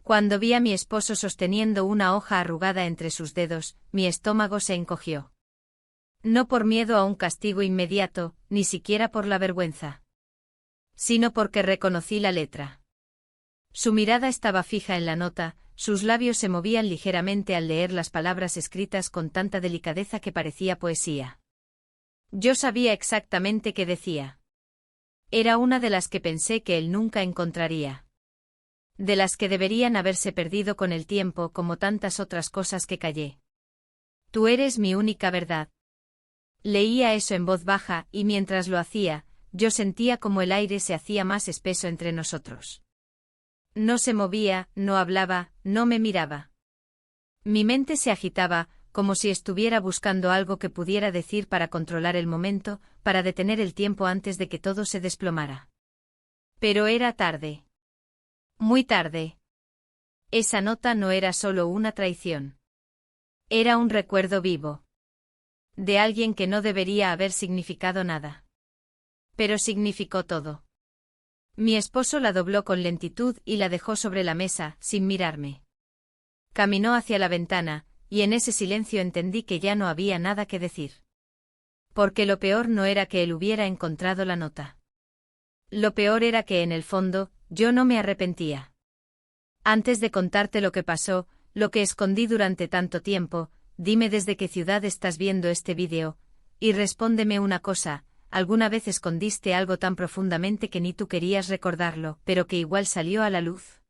Cuando vi a mi esposo sosteniendo una hoja arrugada entre sus dedos, mi estómago se encogió. No por miedo a un castigo inmediato, ni siquiera por la vergüenza, sino porque reconocí la letra. Su mirada estaba fija en la nota, sus labios se movían ligeramente al leer las palabras escritas con tanta delicadeza que parecía poesía. Yo sabía exactamente qué decía. Era una de las que pensé que él nunca encontraría. De las que deberían haberse perdido con el tiempo como tantas otras cosas que callé. Tú eres mi única verdad. Leía eso en voz baja y mientras lo hacía, yo sentía como el aire se hacía más espeso entre nosotros. No se movía, no hablaba, no me miraba. Mi mente se agitaba, como si estuviera buscando algo que pudiera decir para controlar el momento, para detener el tiempo antes de que todo se desplomara. Pero era tarde. Muy tarde. Esa nota no era solo una traición. Era un recuerdo vivo. De alguien que no debería haber significado nada. Pero significó todo. Mi esposo la dobló con lentitud y la dejó sobre la mesa, sin mirarme. Caminó hacia la ventana, y en ese silencio entendí que ya no había nada que decir. Porque lo peor no era que él hubiera encontrado la nota. Lo peor era que en el fondo, yo no me arrepentía. Antes de contarte lo que pasó, lo que escondí durante tanto tiempo, dime desde qué ciudad estás viendo este vídeo, y respóndeme una cosa, ¿alguna vez escondiste algo tan profundamente que ni tú querías recordarlo, pero que igual salió a la luz?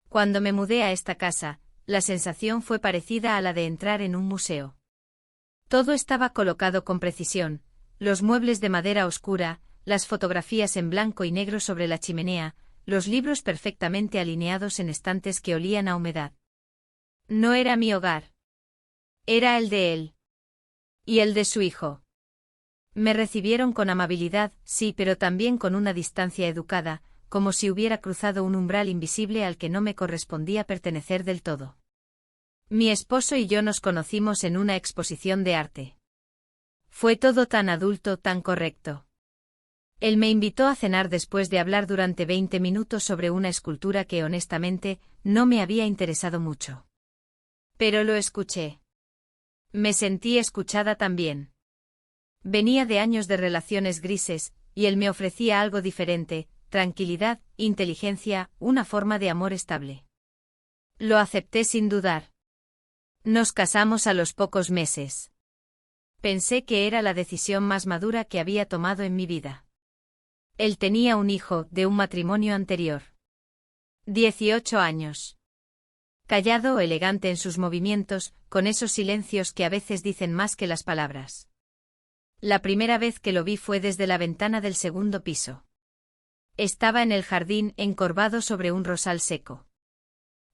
Cuando me mudé a esta casa, la sensación fue parecida a la de entrar en un museo. Todo estaba colocado con precisión, los muebles de madera oscura, las fotografías en blanco y negro sobre la chimenea, los libros perfectamente alineados en estantes que olían a humedad. No era mi hogar. Era el de él. Y el de su hijo. Me recibieron con amabilidad, sí, pero también con una distancia educada, como si hubiera cruzado un umbral invisible al que no me correspondía pertenecer del todo. Mi esposo y yo nos conocimos en una exposición de arte. Fue todo tan adulto, tan correcto. Él me invitó a cenar después de hablar durante 20 minutos sobre una escultura que honestamente no me había interesado mucho. Pero lo escuché. Me sentí escuchada también. Venía de años de relaciones grises, y él me ofrecía algo diferente, tranquilidad, inteligencia, una forma de amor estable. Lo acepté sin dudar. Nos casamos a los pocos meses. Pensé que era la decisión más madura que había tomado en mi vida. Él tenía un hijo, de un matrimonio anterior. 18 años. Callado o elegante en sus movimientos, con esos silencios que a veces dicen más que las palabras. La primera vez que lo vi fue desde la ventana del segundo piso. Estaba en el jardín, encorvado sobre un rosal seco.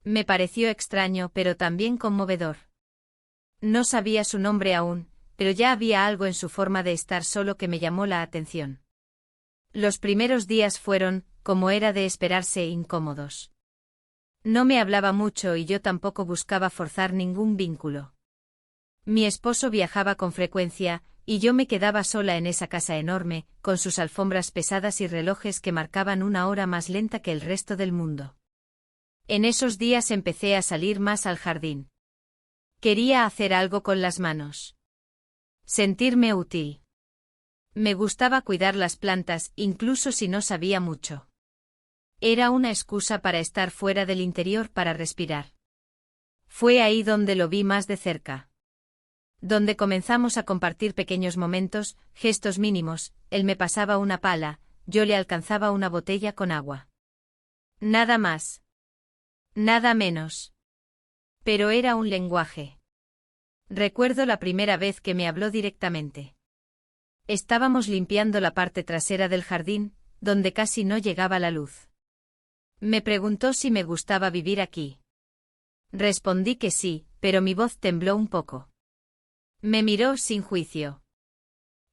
Me pareció extraño, pero también conmovedor. No sabía su nombre aún, pero ya había algo en su forma de estar solo que me llamó la atención. Los primeros días fueron, como era de esperarse, incómodos. No me hablaba mucho y yo tampoco buscaba forzar ningún vínculo. Mi esposo viajaba con frecuencia, y yo me quedaba sola en esa casa enorme, con sus alfombras pesadas y relojes que marcaban una hora más lenta que el resto del mundo. En esos días empecé a salir más al jardín. Quería hacer algo con las manos. Sentirme útil. Me gustaba cuidar las plantas, incluso si no sabía mucho. Era una excusa para estar fuera del interior, para respirar. Fue ahí donde lo vi más de cerca. Donde comenzamos a compartir pequeños momentos, gestos mínimos, él me pasaba una pala, yo le alcanzaba una botella con agua. Nada más. Nada menos. Pero era un lenguaje. Recuerdo la primera vez que me habló directamente. Estábamos limpiando la parte trasera del jardín, donde casi no llegaba la luz. Me preguntó si me gustaba vivir aquí. Respondí que sí, pero mi voz tembló un poco. Me miró sin juicio.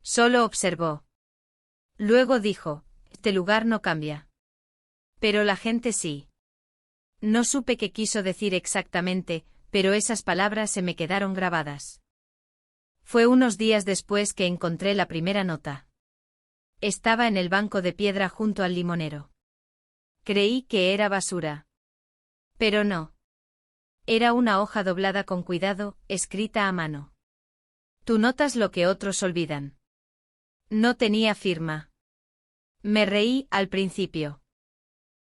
Solo observó. Luego dijo, este lugar no cambia. Pero la gente sí. No supe qué quiso decir exactamente, pero esas palabras se me quedaron grabadas. Fue unos días después que encontré la primera nota. Estaba en el banco de piedra junto al limonero. Creí que era basura. Pero no. Era una hoja doblada con cuidado, escrita a mano. Tú notas lo que otros olvidan. No tenía firma. Me reí al principio.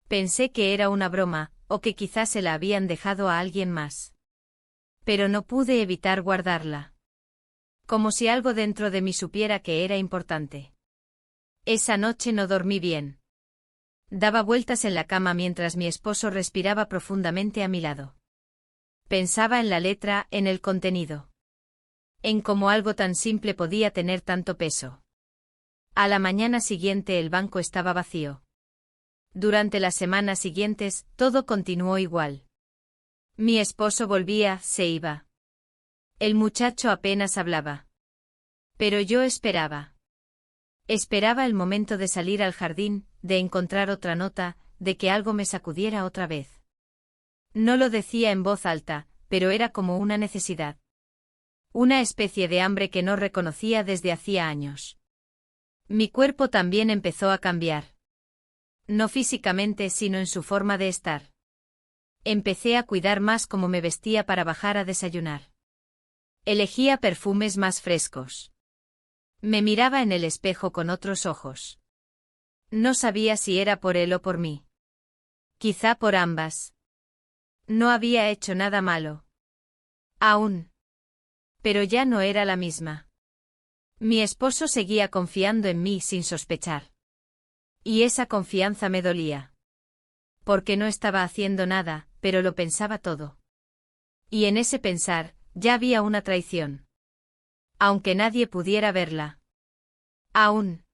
Pensé que era una broma, o que quizás se la habían dejado a alguien más. Pero no pude evitar guardarla. Como si algo dentro de mí supiera que era importante. Esa noche no dormí bien. Daba vueltas en la cama mientras mi esposo respiraba profundamente a mi lado. Pensaba en la letra, en el contenido. En cómo algo tan simple podía tener tanto peso. A la mañana siguiente el banco estaba vacío. Durante las semanas siguientes, todo continuó igual. Mi esposo volvía, se iba. El muchacho apenas hablaba. Pero yo esperaba. Esperaba el momento de salir al jardín, de encontrar otra nota, de que algo me sacudiera otra vez. No lo decía en voz alta, pero era como una necesidad. Una especie de hambre que no reconocía desde hacía años. Mi cuerpo también empezó a cambiar. No físicamente, sino en su forma de estar. Empecé a cuidar más cómo me vestía para bajar a desayunar. Elegía perfumes más frescos. Me miraba en el espejo con otros ojos. No sabía si era por él o por mí. Quizá por ambas. No había hecho nada malo. Aún. Pero ya no era la misma. Mi esposo seguía confiando en mí sin sospechar. Y esa confianza me dolía. Porque no estaba haciendo nada, pero lo pensaba todo. Y en ese pensar, ya había una traición. Aunque nadie pudiera verla. Aún.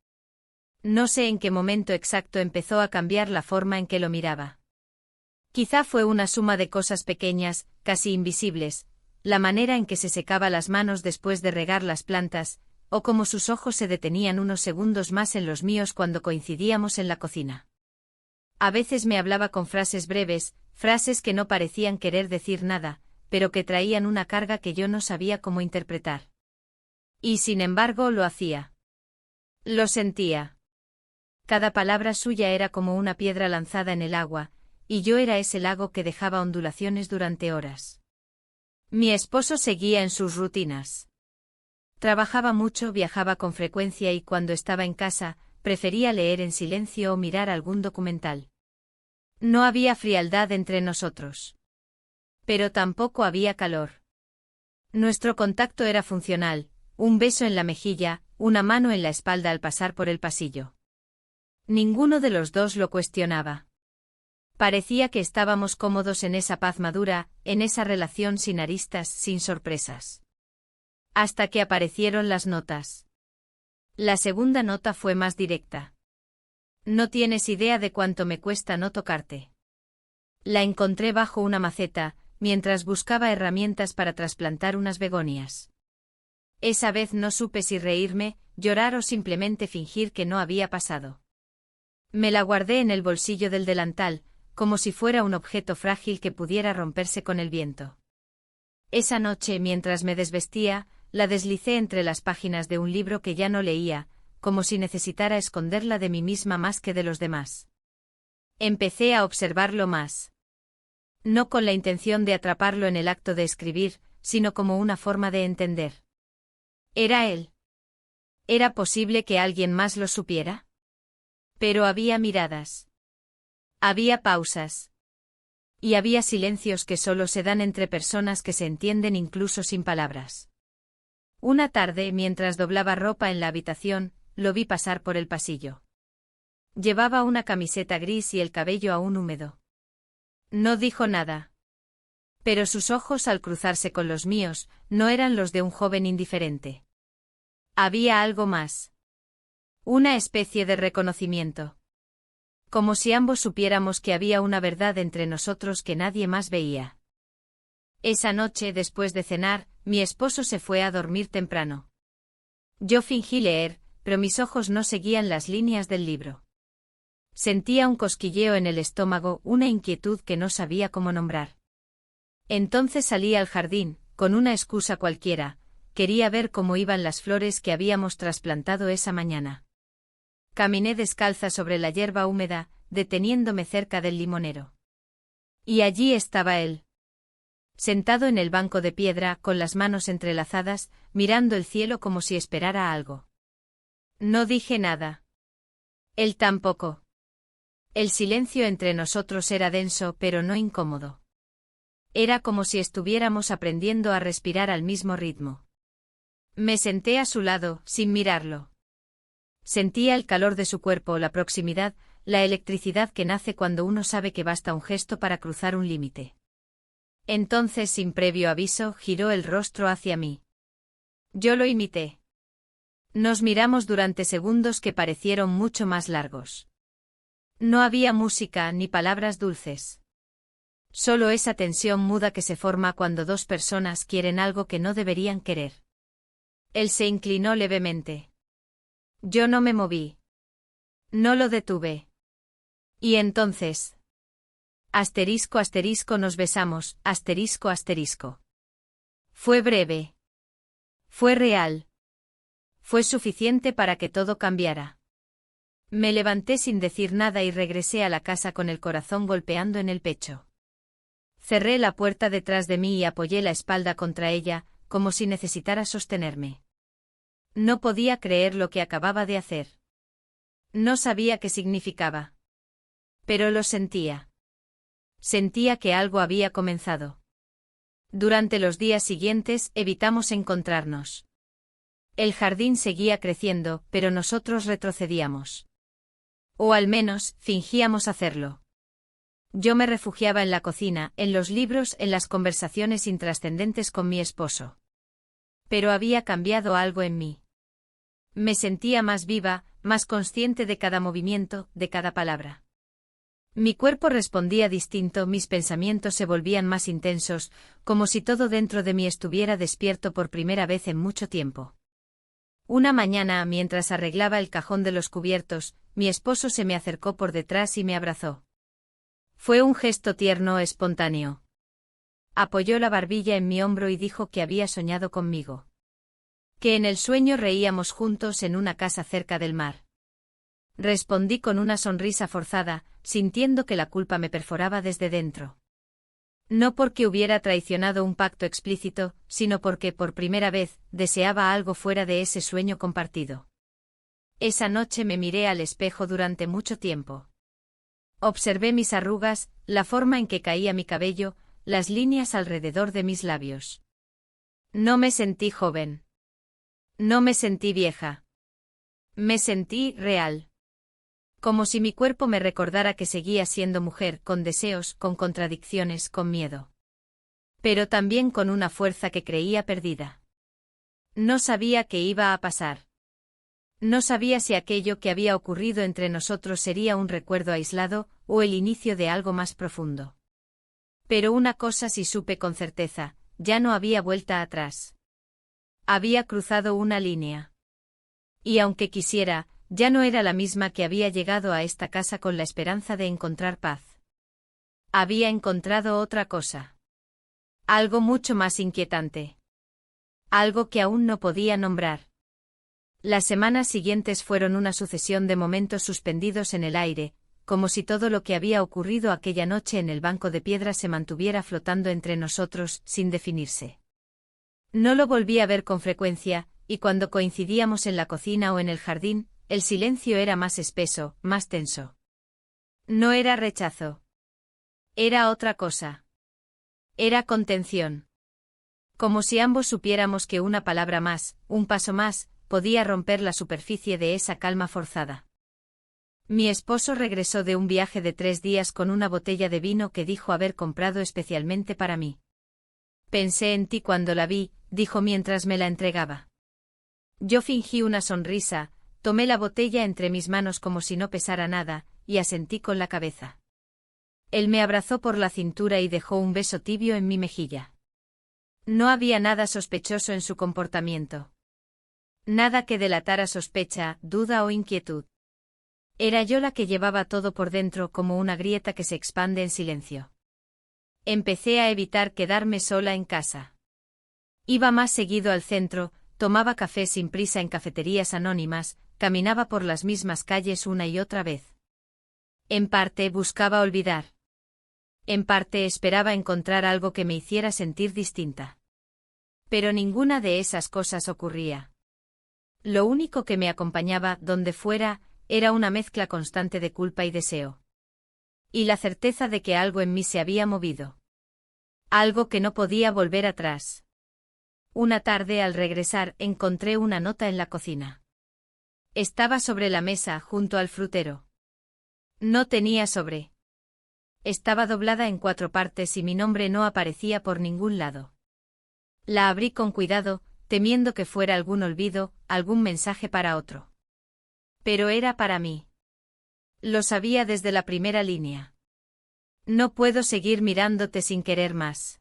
No sé en qué momento exacto empezó a cambiar la forma en que lo miraba. Quizá fue una suma de cosas pequeñas, casi invisibles, la manera en que se secaba las manos después de regar las plantas, o cómo sus ojos se detenían unos segundos más en los míos cuando coincidíamos en la cocina. A veces me hablaba con frases breves, frases que no parecían querer decir nada, pero que traían una carga que yo no sabía cómo interpretar. Y sin embargo lo hacía. Lo sentía. Cada palabra suya era como una piedra lanzada en el agua, y yo era ese lago que dejaba ondulaciones durante horas. Mi esposo seguía en sus rutinas. Trabajaba mucho, viajaba con frecuencia y cuando estaba en casa, prefería leer en silencio o mirar algún documental. No había frialdad entre nosotros. Pero tampoco había calor. Nuestro contacto era funcional, un beso en la mejilla, una mano en la espalda al pasar por el pasillo. Ninguno de los dos lo cuestionaba. Parecía que estábamos cómodos en esa paz madura, en esa relación sin aristas, sin sorpresas. Hasta que aparecieron las notas. La segunda nota fue más directa. No tienes idea de cuánto me cuesta no tocarte. La encontré bajo una maceta, mientras buscaba herramientas para trasplantar unas begonias. Esa vez no supe si reírme, llorar o simplemente fingir que no había pasado. Me la guardé en el bolsillo del delantal, como si fuera un objeto frágil que pudiera romperse con el viento. Esa noche, mientras me desvestía, la deslicé entre las páginas de un libro que ya no leía, como si necesitara esconderla de mí misma más que de los demás. Empecé a observarlo más. No con la intención de atraparlo en el acto de escribir, sino como una forma de entender. ¿Era él? ¿Era posible que alguien más lo supiera? Pero había miradas. Había pausas. Y había silencios que solo se dan entre personas que se entienden incluso sin palabras. Una tarde, mientras doblaba ropa en la habitación, lo vi pasar por el pasillo. Llevaba una camiseta gris y el cabello aún húmedo. No dijo nada. Pero sus ojos, al cruzarse con los míos, no eran los de un joven indiferente. Había algo más. Una especie de reconocimiento. Como si ambos supiéramos que había una verdad entre nosotros que nadie más veía. Esa noche, después de cenar, mi esposo se fue a dormir temprano. Yo fingí leer, pero mis ojos no seguían las líneas del libro. Sentía un cosquilleo en el estómago, una inquietud que no sabía cómo nombrar. Entonces salí al jardín, con una excusa cualquiera, quería ver cómo iban las flores que habíamos trasplantado esa mañana. Caminé descalza sobre la hierba húmeda, deteniéndome cerca del limonero. Y allí estaba él. Sentado en el banco de piedra, con las manos entrelazadas, mirando el cielo como si esperara algo. No dije nada. Él tampoco. El silencio entre nosotros era denso pero no incómodo. Era como si estuviéramos aprendiendo a respirar al mismo ritmo. Me senté a su lado, sin mirarlo. Sentía el calor de su cuerpo, la proximidad, la electricidad que nace cuando uno sabe que basta un gesto para cruzar un límite. Entonces, sin previo aviso, giró el rostro hacia mí. Yo lo imité. Nos miramos durante segundos que parecieron mucho más largos. No había música ni palabras dulces. Solo esa tensión muda que se forma cuando dos personas quieren algo que no deberían querer. Él se inclinó levemente. Yo no me moví. No lo detuve. Y entonces... Asterisco asterisco nos besamos, asterisco asterisco. Fue breve. Fue real. Fue suficiente para que todo cambiara. Me levanté sin decir nada y regresé a la casa con el corazón golpeando en el pecho. Cerré la puerta detrás de mí y apoyé la espalda contra ella, como si necesitara sostenerme. No podía creer lo que acababa de hacer. No sabía qué significaba. Pero lo sentía. Sentía que algo había comenzado. Durante los días siguientes evitamos encontrarnos. El jardín seguía creciendo, pero nosotros retrocedíamos. O al menos, fingíamos hacerlo. Yo me refugiaba en la cocina, en los libros, en las conversaciones intrascendentes con mi esposo. Pero había cambiado algo en mí. Me sentía más viva, más consciente de cada movimiento, de cada palabra. Mi cuerpo respondía distinto, mis pensamientos se volvían más intensos, como si todo dentro de mí estuviera despierto por primera vez en mucho tiempo. Una mañana, mientras arreglaba el cajón de los cubiertos, mi esposo se me acercó por detrás y me abrazó. Fue un gesto tierno, espontáneo. Apoyó la barbilla en mi hombro y dijo que había soñado conmigo. Que en el sueño reíamos juntos en una casa cerca del mar. Respondí con una sonrisa forzada, sintiendo que la culpa me perforaba desde dentro. No porque hubiera traicionado un pacto explícito, sino porque, por primera vez, deseaba algo fuera de ese sueño compartido. Esa noche me miré al espejo durante mucho tiempo. Observé mis arrugas, la forma en que caía mi cabello, las líneas alrededor de mis labios. No me sentí joven. No me sentí vieja. Me sentí real. Como si mi cuerpo me recordara que seguía siendo mujer, con deseos, con contradicciones, con miedo. Pero también con una fuerza que creía perdida. No sabía qué iba a pasar. No sabía si aquello que había ocurrido entre nosotros sería un recuerdo aislado, o el inicio de algo más profundo. Pero una cosa sí supe con certeza, ya no había vuelta atrás. Había cruzado una línea. Y aunque quisiera, ya no era la misma que había llegado a esta casa con la esperanza de encontrar paz. Había encontrado otra cosa. Algo mucho más inquietante. Algo que aún no podía nombrar. Las semanas siguientes fueron una sucesión de momentos suspendidos en el aire, como si todo lo que había ocurrido aquella noche en el banco de piedra se mantuviera flotando entre nosotros, sin definirse. No lo volví a ver con frecuencia, y cuando coincidíamos en la cocina o en el jardín, el silencio era más espeso, más tenso. No era rechazo. Era otra cosa. Era contención. Como si ambos supiéramos que una palabra más, un paso más, podía romper la superficie de esa calma forzada. Mi esposo regresó de un viaje de 3 días con una botella de vino que dijo haber comprado especialmente para mí. Pensé en ti cuando la vi, dijo mientras me la entregaba. Yo fingí una sonrisa, tomé la botella entre mis manos como si no pesara nada, y asentí con la cabeza. Él me abrazó por la cintura y dejó un beso tibio en mi mejilla. No había nada sospechoso en su comportamiento. Nada que delatara sospecha, duda o inquietud. Era yo la que llevaba todo por dentro como una grieta que se expande en silencio. Empecé a evitar quedarme sola en casa. Iba más seguido al centro, tomaba café sin prisa en cafeterías anónimas, caminaba por las mismas calles una y otra vez. En parte buscaba olvidar. En parte esperaba encontrar algo que me hiciera sentir distinta. Pero ninguna de esas cosas ocurría. Lo único que me acompañaba, donde fuera, era una mezcla constante de culpa y deseo. Y la certeza de que algo en mí se había movido. Algo que no podía volver atrás. Una tarde al regresar encontré una nota en la cocina. Estaba sobre la mesa junto al frutero. No tenía sobre. Estaba doblada en 4 partes y mi nombre no aparecía por ningún lado. La abrí con cuidado, temiendo que fuera algún olvido, algún mensaje para otro. Pero era para mí. Lo sabía desde la primera línea. No puedo seguir mirándote sin querer más.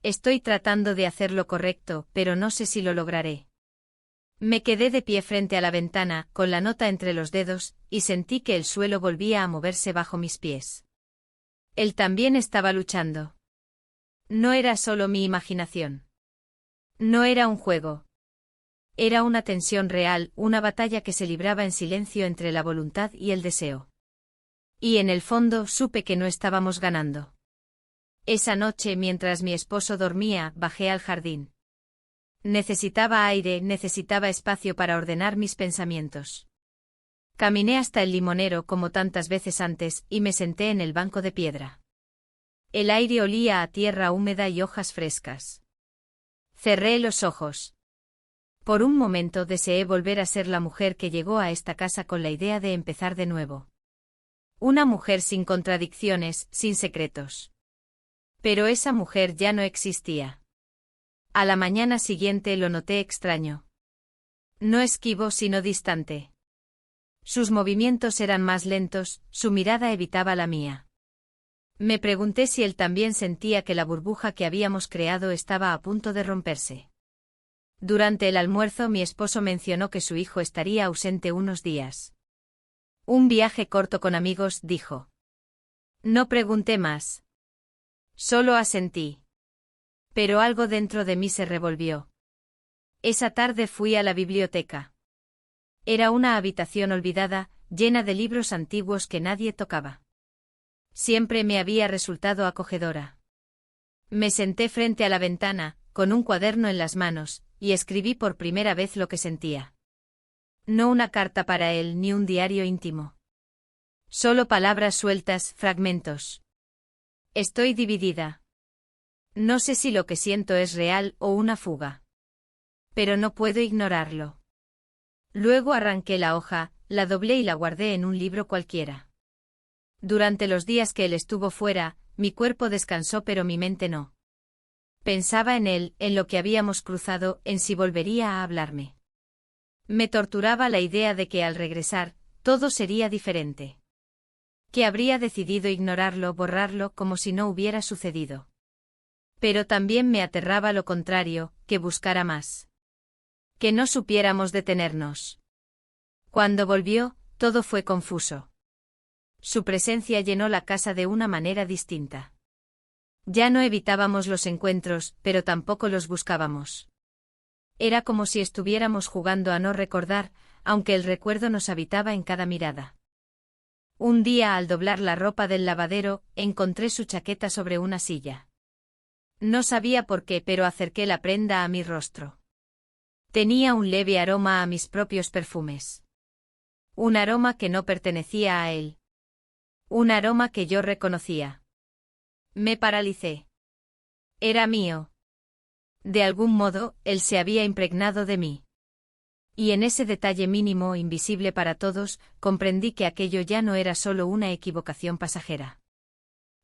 Estoy tratando de hacer lo correcto, pero no sé si lo lograré. Me quedé de pie frente a la ventana, con la nota entre los dedos, y sentí que el suelo volvía a moverse bajo mis pies. Él también estaba luchando. No era solo mi imaginación. No era un juego. Era una tensión real, una batalla que se libraba en silencio entre la voluntad y el deseo. Y en el fondo supe que no estábamos ganando. Esa noche, mientras mi esposo dormía, bajé al jardín. Necesitaba aire, necesitaba espacio para ordenar mis pensamientos. Caminé hasta el limonero como tantas veces antes, y me senté en el banco de piedra. El aire olía a tierra húmeda y hojas frescas. Cerré los ojos. Por un momento deseé volver a ser la mujer que llegó a esta casa con la idea de empezar de nuevo. Una mujer sin contradicciones, sin secretos. Pero esa mujer ya no existía. A la mañana siguiente lo noté extraño. No esquivo sino distante. Sus movimientos eran más lentos, su mirada evitaba la mía. Me pregunté si él también sentía que la burbuja que habíamos creado estaba a punto de romperse. Durante el almuerzo mi esposo mencionó que su hijo estaría ausente unos días. Un viaje corto con amigos, dijo. No pregunté más. Solo asentí. Pero algo dentro de mí se revolvió. Esa tarde fui a la biblioteca. Era una habitación olvidada, llena de libros antiguos que nadie tocaba. Siempre me había resultado acogedora. Me senté frente a la ventana, con un cuaderno en las manos, y escribí por primera vez lo que sentía. No una carta para él ni un diario íntimo. Solo palabras sueltas, fragmentos. Estoy dividida. No sé si lo que siento es real o una fuga. Pero no puedo ignorarlo. Luego arranqué la hoja, la doblé y la guardé en un libro cualquiera. Durante los días que él estuvo fuera, mi cuerpo descansó pero mi mente no. Pensaba en él, en lo que habíamos cruzado, en si volvería a hablarme. Me torturaba la idea de que al regresar, todo sería diferente. Que habría decidido ignorarlo, borrarlo como si no hubiera sucedido. Pero también me aterraba lo contrario, que buscara más. Que no supiéramos detenernos. Cuando volvió, todo fue confuso. Su presencia llenó la casa de una manera distinta. Ya no evitábamos los encuentros, pero tampoco los buscábamos. Era como si estuviéramos jugando a no recordar, aunque el recuerdo nos habitaba en cada mirada. Un día al doblar la ropa del lavadero, encontré su chaqueta sobre una silla. No sabía por qué, pero acerqué la prenda a mi rostro. Tenía un leve aroma a mis propios perfumes. Un aroma que no pertenecía a él. Un aroma que yo reconocía. Me paralicé. Era mío. De algún modo, él se había impregnado de mí. Y en ese detalle mínimo, invisible para todos, comprendí que aquello ya no era solo una equivocación pasajera.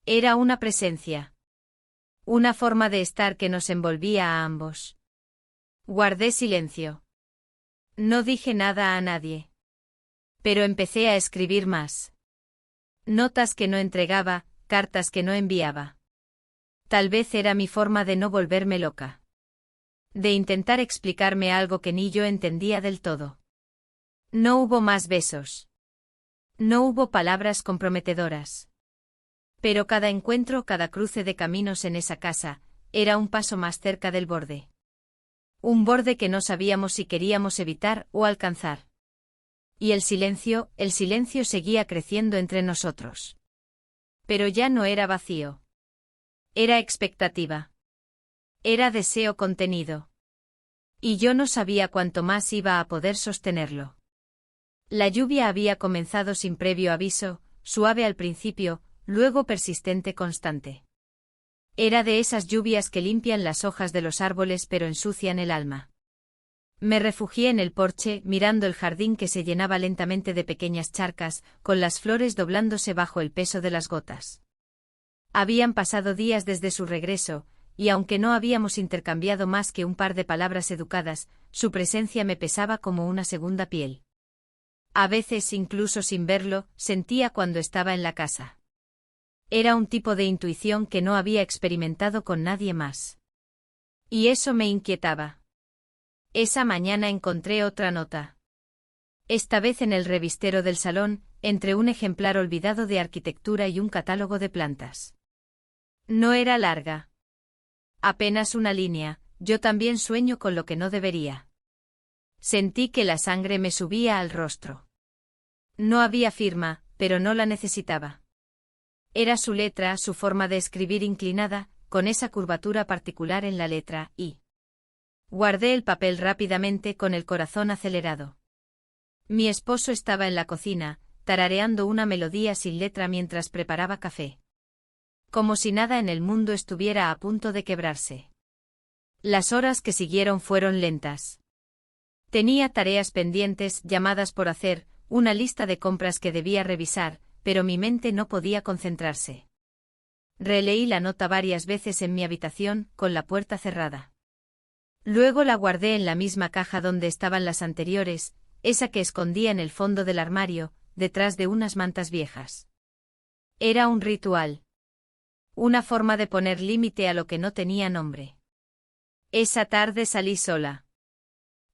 Era una presencia. Una forma de estar que nos envolvía a ambos. Guardé silencio. No dije nada a nadie. Pero empecé a escribir más. Notas que no entregaba, cartas que no enviaba. Tal vez era mi forma de no volverme loca. De intentar explicarme algo que ni yo entendía del todo. No hubo más besos. No hubo palabras comprometedoras. Pero cada encuentro, cada cruce de caminos en esa casa, era un paso más cerca del borde. Un borde que no sabíamos si queríamos evitar o alcanzar. Y el silencio seguía creciendo entre nosotros. Pero ya no era vacío. Era expectativa. Era deseo contenido. Y yo no sabía cuánto más iba a poder sostenerlo. La lluvia había comenzado sin previo aviso, suave al principio, luego persistente constante. Era de esas lluvias que limpian las hojas de los árboles pero ensucian el alma. Me refugié en el porche, mirando el jardín que se llenaba lentamente de pequeñas charcas, con las flores doblándose bajo el peso de las gotas. Habían pasado días desde su regreso, y aunque no habíamos intercambiado más que un par de palabras educadas, su presencia me pesaba como una segunda piel. A veces, incluso sin verlo, sentía cuando estaba en la casa. Era un tipo de intuición que no había experimentado con nadie más. Y eso me inquietaba. Esa mañana encontré otra nota. Esta vez en el revistero del salón, entre un ejemplar olvidado de arquitectura y un catálogo de plantas. No era larga. Apenas una línea: yo también sueño con lo que no debería. Sentí que la sangre me subía al rostro. No había firma, pero no la necesitaba. Era su letra, su forma de escribir inclinada, con esa curvatura particular en la letra I. Guardé el papel rápidamente con el corazón acelerado. Mi esposo estaba en la cocina, tarareando una melodía sin letra mientras preparaba café. Como si nada en el mundo estuviera a punto de quebrarse. Las horas que siguieron fueron lentas. Tenía tareas pendientes, llamadas por hacer, una lista de compras que debía revisar, pero mi mente no podía concentrarse. Releí la nota varias veces en mi habitación, con la puerta cerrada. Luego la guardé en la misma caja donde estaban las anteriores, esa que escondía en el fondo del armario, detrás de unas mantas viejas. Era un ritual. Una forma de poner límite a lo que no tenía nombre. Esa tarde salí sola.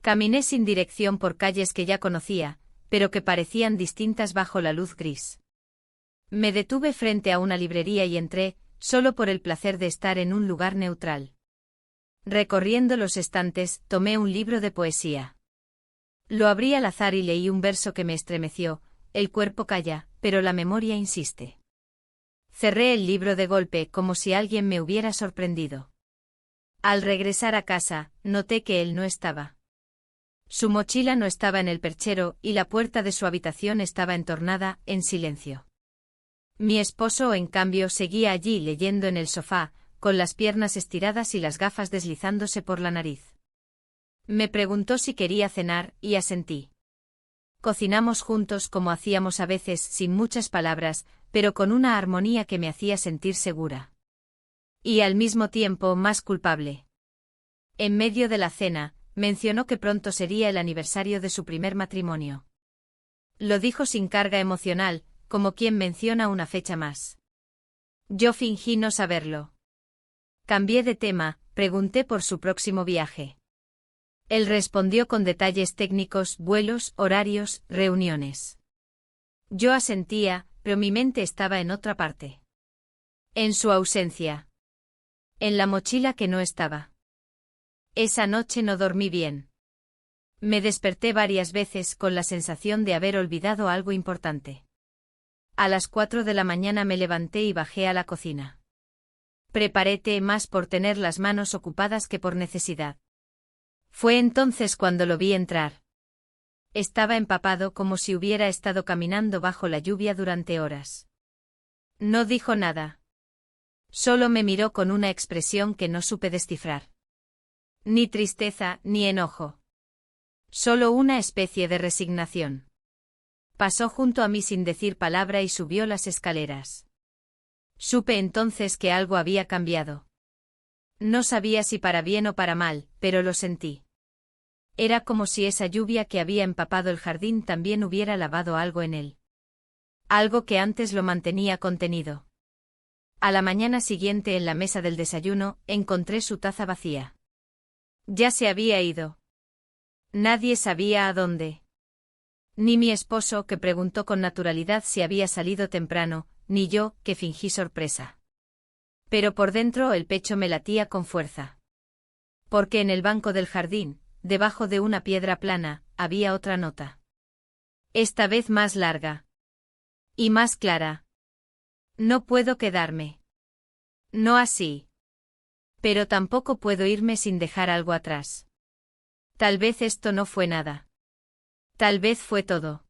Caminé sin dirección por calles que ya conocía, pero que parecían distintas bajo la luz gris. Me detuve frente a una librería y entré, solo por el placer de estar en un lugar neutral. Recorriendo los estantes, tomé un libro de poesía. Lo abrí al azar y leí un verso que me estremeció: el cuerpo calla, pero la memoria insiste. Cerré el libro de golpe, como si alguien me hubiera sorprendido. Al regresar a casa, noté que él no estaba. Su mochila no estaba en el perchero, y la puerta de su habitación estaba entornada, en silencio. Mi esposo, en cambio, seguía allí leyendo en el sofá, con las piernas estiradas y las gafas deslizándose por la nariz. Me preguntó si quería cenar, y asentí. Cocinamos juntos como hacíamos a veces, sin muchas palabras, pero con una armonía que me hacía sentir segura. Y al mismo tiempo más culpable. En medio de la cena, mencionó que pronto sería el aniversario de su primer matrimonio. Lo dijo sin carga emocional, como quien menciona una fecha más. Yo fingí no saberlo. Cambié de tema, pregunté por su próximo viaje. Él respondió con detalles técnicos: vuelos, horarios, reuniones. Yo asentía, pero mi mente estaba en otra parte. En su ausencia. En la mochila que no estaba. Esa noche no dormí bien. Me desperté varias veces con la sensación de haber olvidado algo importante. A las 4 de la mañana me levanté y bajé a la cocina. Preparé té, más por tener las manos ocupadas que por necesidad. Fue entonces cuando lo vi entrar. Estaba empapado, como si hubiera estado caminando bajo la lluvia durante horas. No dijo nada. Solo me miró con una expresión que no supe descifrar. Ni tristeza, ni enojo. Solo una especie de resignación. Pasó junto a mí sin decir palabra y subió las escaleras. Supe entonces que algo había cambiado. No sabía si para bien o para mal, pero lo sentí. Era como si esa lluvia que había empapado el jardín también hubiera lavado algo en él. Algo que antes lo mantenía contenido. A la mañana siguiente, en la mesa del desayuno, encontré su taza vacía. Ya se había ido. Nadie sabía a dónde. Ni mi esposo, que preguntó con naturalidad si había salido temprano, ni yo, que fingí sorpresa. Pero por dentro el pecho me latía con fuerza. Porque en el banco del jardín, debajo de una piedra plana, había otra nota. Esta vez más larga. Y más clara. No puedo quedarme. No así. Pero tampoco puedo irme sin dejar algo atrás. Tal vez esto no fue nada. Tal vez fue todo.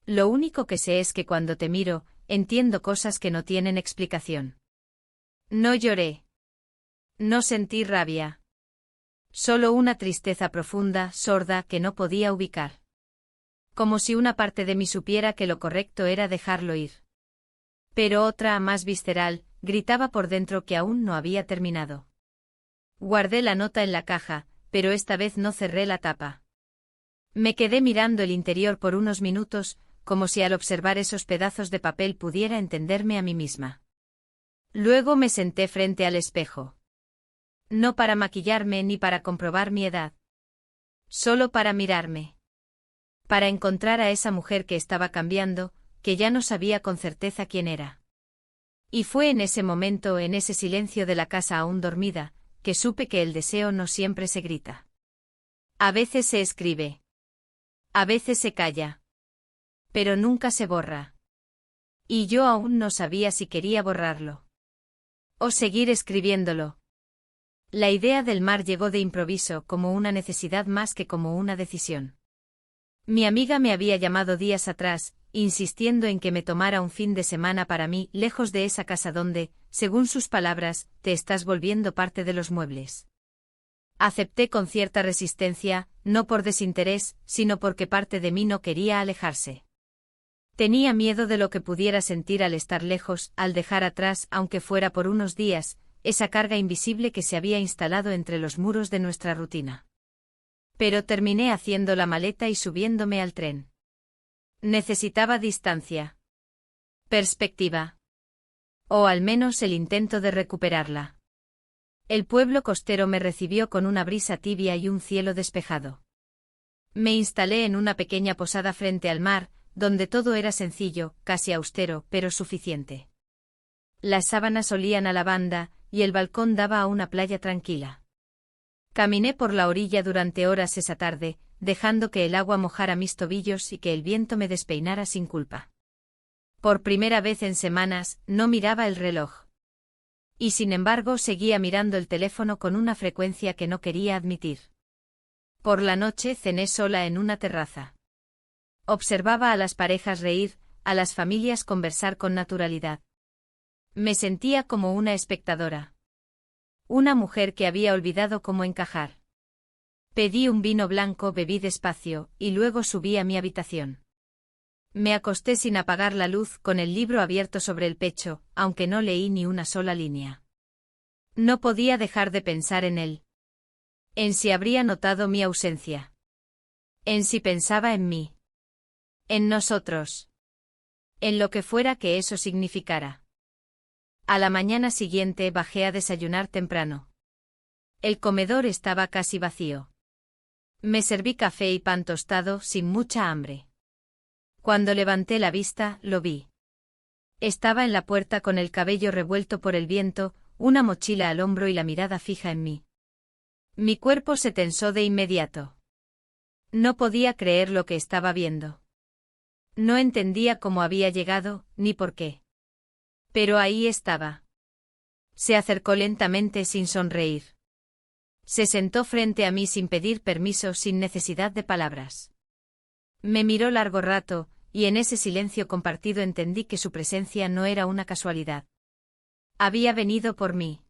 Lo único que sé es que cuando te miro, entiendo cosas que no tienen explicación. No lloré. No sentí rabia. Solo una tristeza profunda, sorda, que no podía ubicar. Como si una parte de mí supiera que lo correcto era dejarlo ir. Pero otra, más visceral, gritaba por dentro que aún no había terminado. Guardé la nota en la caja, pero esta vez no cerré la tapa. Me quedé mirando el interior por unos minutos, como si al observar esos pedazos de papel pudiera entenderme a mí misma. Luego me senté frente al espejo. No para maquillarme ni para comprobar mi edad. Solo para mirarme. Para encontrar a esa mujer que estaba cambiando, que ya no sabía con certeza quién era. Y fue en ese momento, en ese silencio de la casa aún dormida, que supe que el deseo no siempre se grita. A veces se escribe. A veces se calla. Pero nunca se borra. Y yo aún no sabía si quería borrarlo. O seguir escribiéndolo. La idea del mar llegó de improviso, como una necesidad más que como una decisión. Mi amiga me había llamado días atrás, insistiendo en que me tomara un fin de semana para mí, lejos de esa casa donde, según sus palabras, te estás volviendo parte de los muebles. Acepté con cierta resistencia, no por desinterés, sino porque parte de mí no quería alejarse. Tenía miedo de lo que pudiera sentir al estar lejos, al dejar atrás, aunque fuera por unos días, esa carga invisible que se había instalado entre los muros de nuestra rutina. Pero terminé haciendo la maleta y subiéndome al tren. Necesitaba distancia. Perspectiva. O al menos el intento de recuperarla. El pueblo costero me recibió con una brisa tibia y un cielo despejado. Me instalé en una pequeña posada frente al mar, donde todo era sencillo, casi austero, pero suficiente. Las sábanas olían a lavanda, y el balcón daba a una playa tranquila. Caminé por la orilla durante horas esa tarde, dejando que el agua mojara mis tobillos y que el viento me despeinara sin culpa. Por primera vez en semanas, no miraba el reloj. Y sin embargo seguía mirando el teléfono con una frecuencia que no quería admitir. Por la noche cené sola en una terraza. Observaba a las parejas reír, a las familias conversar con naturalidad. Me sentía como una espectadora. Una mujer que había olvidado cómo encajar. Pedí un vino blanco, bebí despacio, y luego subí a mi habitación. Me acosté sin apagar la luz, con el libro abierto sobre el pecho, aunque no leí ni una sola línea. No podía dejar de pensar en él. En si habría notado mi ausencia. En si pensaba en mí. En nosotros. En lo que fuera que eso significara. A la mañana siguiente bajé a desayunar temprano. El comedor estaba casi vacío. Me serví café y pan tostado, sin mucha hambre. Cuando levanté la vista, lo vi. Estaba en la puerta con el cabello revuelto por el viento, una mochila al hombro y la mirada fija en mí. Mi cuerpo se tensó de inmediato. No podía creer lo que estaba viendo. No entendía cómo había llegado, ni por qué. Pero ahí estaba. Se acercó lentamente sin sonreír. Se sentó frente a mí sin pedir permiso, sin necesidad de palabras. Me miró largo rato, y en ese silencio compartido entendí que su presencia no era una casualidad. Había venido por mí.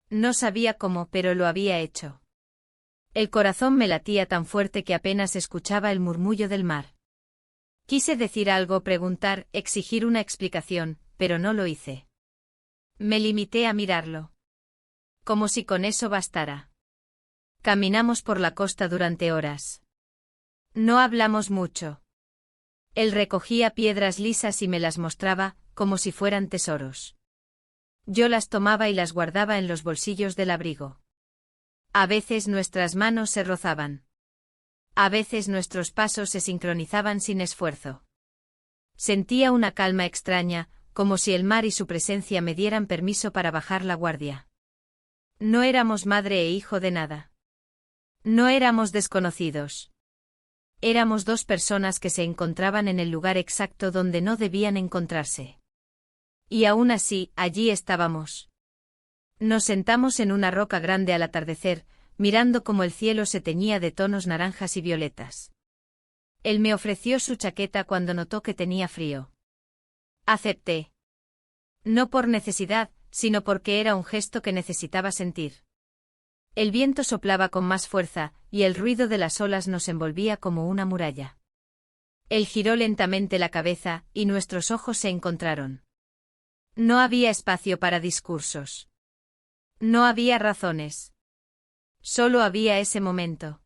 No sabía cómo, pero lo había hecho. El corazón me latía tan fuerte que apenas escuchaba el murmullo del mar. Quise decir algo, preguntar, exigir una explicación, pero no lo hice. Me limité a mirarlo. Como si con eso bastara. Caminamos por la costa durante horas. No hablamos mucho. Él recogía piedras lisas y me las mostraba, como si fueran tesoros. Yo las tomaba y las guardaba en los bolsillos del abrigo. A veces nuestras manos se rozaban. A veces nuestros pasos se sincronizaban sin esfuerzo. Sentía una calma extraña, como si el mar y su presencia me dieran permiso para bajar la guardia. No éramos madre e hijo de nada. No éramos desconocidos. Éramos dos personas que se encontraban en el lugar exacto donde no debían encontrarse. Y aún así, allí estábamos. Nos sentamos en una roca grande al atardecer, mirando cómo el cielo se teñía de tonos naranjas y violetas. Él me ofreció su chaqueta cuando notó que tenía frío. Acepté. No por necesidad, sino porque era un gesto que necesitaba sentir. El viento soplaba con más fuerza, y el ruido de las olas nos envolvía como una muralla. Él giró lentamente la cabeza, y nuestros ojos se encontraron. No había espacio para discursos. No había razones. Solo había ese momento.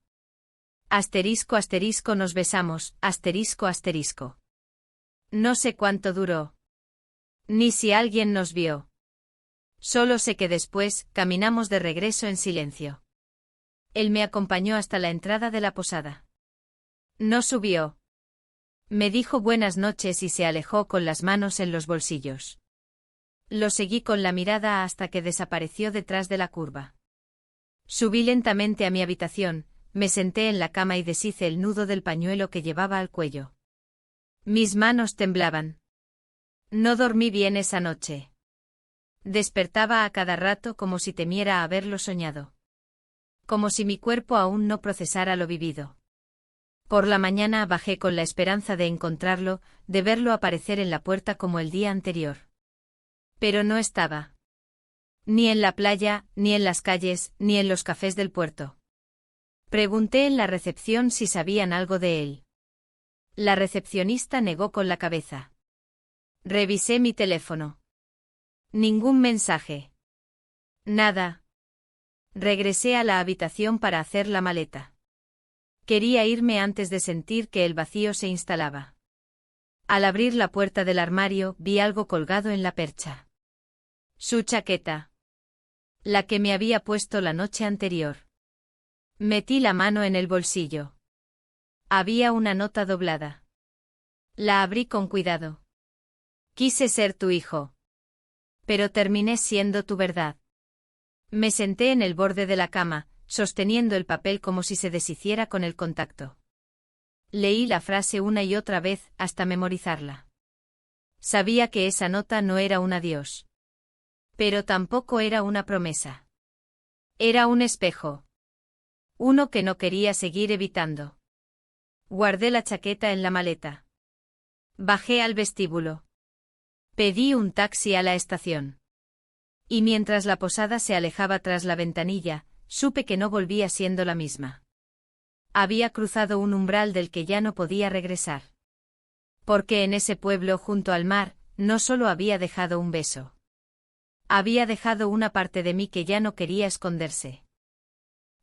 Asterisco asterisco nos besamos, asterisco asterisco. No sé cuánto duró. Ni si alguien nos vio. Solo sé que después, caminamos de regreso en silencio. Él me acompañó hasta la entrada de la posada. No subió. Me dijo buenas noches y se alejó con las manos en los bolsillos. Lo seguí con la mirada hasta que desapareció detrás de la curva. Subí lentamente a mi habitación, me senté en la cama y deshice el nudo del pañuelo que llevaba al cuello. Mis manos temblaban. No dormí bien esa noche. Despertaba a cada rato como si temiera haberlo soñado. Como si mi cuerpo aún no procesara lo vivido. Por la mañana bajé con la esperanza de encontrarlo, de verlo aparecer en la puerta como el día anterior. Pero no estaba. Ni en la playa, ni en las calles, ni en los cafés del puerto. Pregunté en la recepción si sabían algo de él. La recepcionista negó con la cabeza. Revisé mi teléfono. Ningún mensaje. Nada. Regresé a la habitación para hacer la maleta. Quería irme antes de sentir que el vacío se instalaba. Al abrir la puerta del armario, vi algo colgado en la percha. Su chaqueta. La que me había puesto la noche anterior. Metí la mano en el bolsillo. Había una nota doblada. La abrí con cuidado. Quise ser tu hijo. Pero terminé siendo tu verdad. Me senté en el borde de la cama, sosteniendo el papel como si se deshiciera con el contacto. Leí la frase una y otra vez hasta memorizarla. Sabía que esa nota no era un adiós. Pero tampoco era una promesa. Era un espejo. Uno que no quería seguir evitando. Guardé la chaqueta en la maleta. Bajé al vestíbulo. Pedí un taxi a la estación. Y mientras la posada se alejaba tras la ventanilla, supe que no volvía siendo la misma. Había cruzado un umbral del que ya no podía regresar. Porque en ese pueblo junto al mar, no solo había dejado un beso. Había dejado una parte de mí que ya no quería esconderse.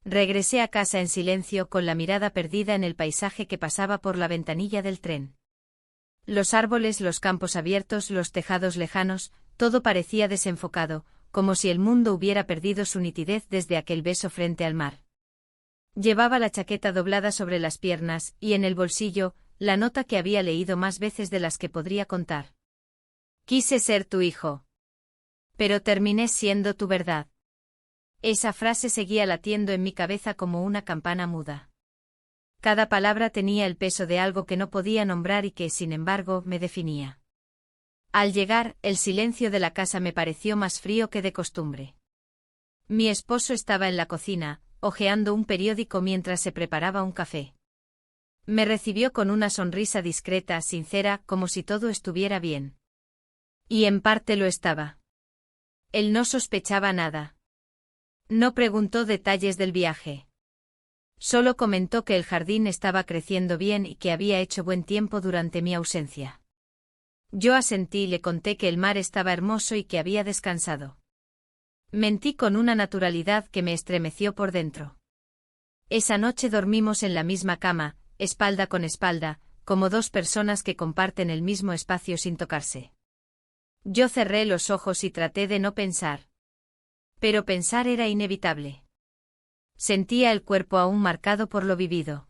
Regresé a casa en silencio con la mirada perdida en el paisaje que pasaba por la ventanilla del tren. Los árboles, los campos abiertos, los tejados lejanos, todo parecía desenfocado, como si el mundo hubiera perdido su nitidez desde aquel beso frente al mar. Llevaba la chaqueta doblada sobre las piernas, y en el bolsillo, la nota que había leído más veces de las que podría contar. Quise ser tu hijo. Pero terminé siendo tu verdad. Esa frase seguía latiendo en mi cabeza como una campana muda. Cada palabra tenía el peso de algo que no podía nombrar y que, sin embargo, me definía. Al llegar, el silencio de la casa me pareció más frío que de costumbre. Mi esposo estaba en la cocina, hojeando un periódico mientras se preparaba un café. Me recibió con una sonrisa discreta, sincera, como si todo estuviera bien. Y en parte lo estaba. Él no sospechaba nada. No preguntó detalles del viaje. Solo comentó que el jardín estaba creciendo bien y que había hecho buen tiempo durante mi ausencia. Yo asentí y le conté que el mar estaba hermoso y que había descansado. Mentí con una naturalidad que me estremeció por dentro. Esa noche dormimos en la misma cama, espalda con espalda, como dos personas que comparten el mismo espacio sin tocarse. Yo cerré los ojos y traté de no pensar. Pero pensar era inevitable. Sentía el cuerpo aún marcado por lo vivido.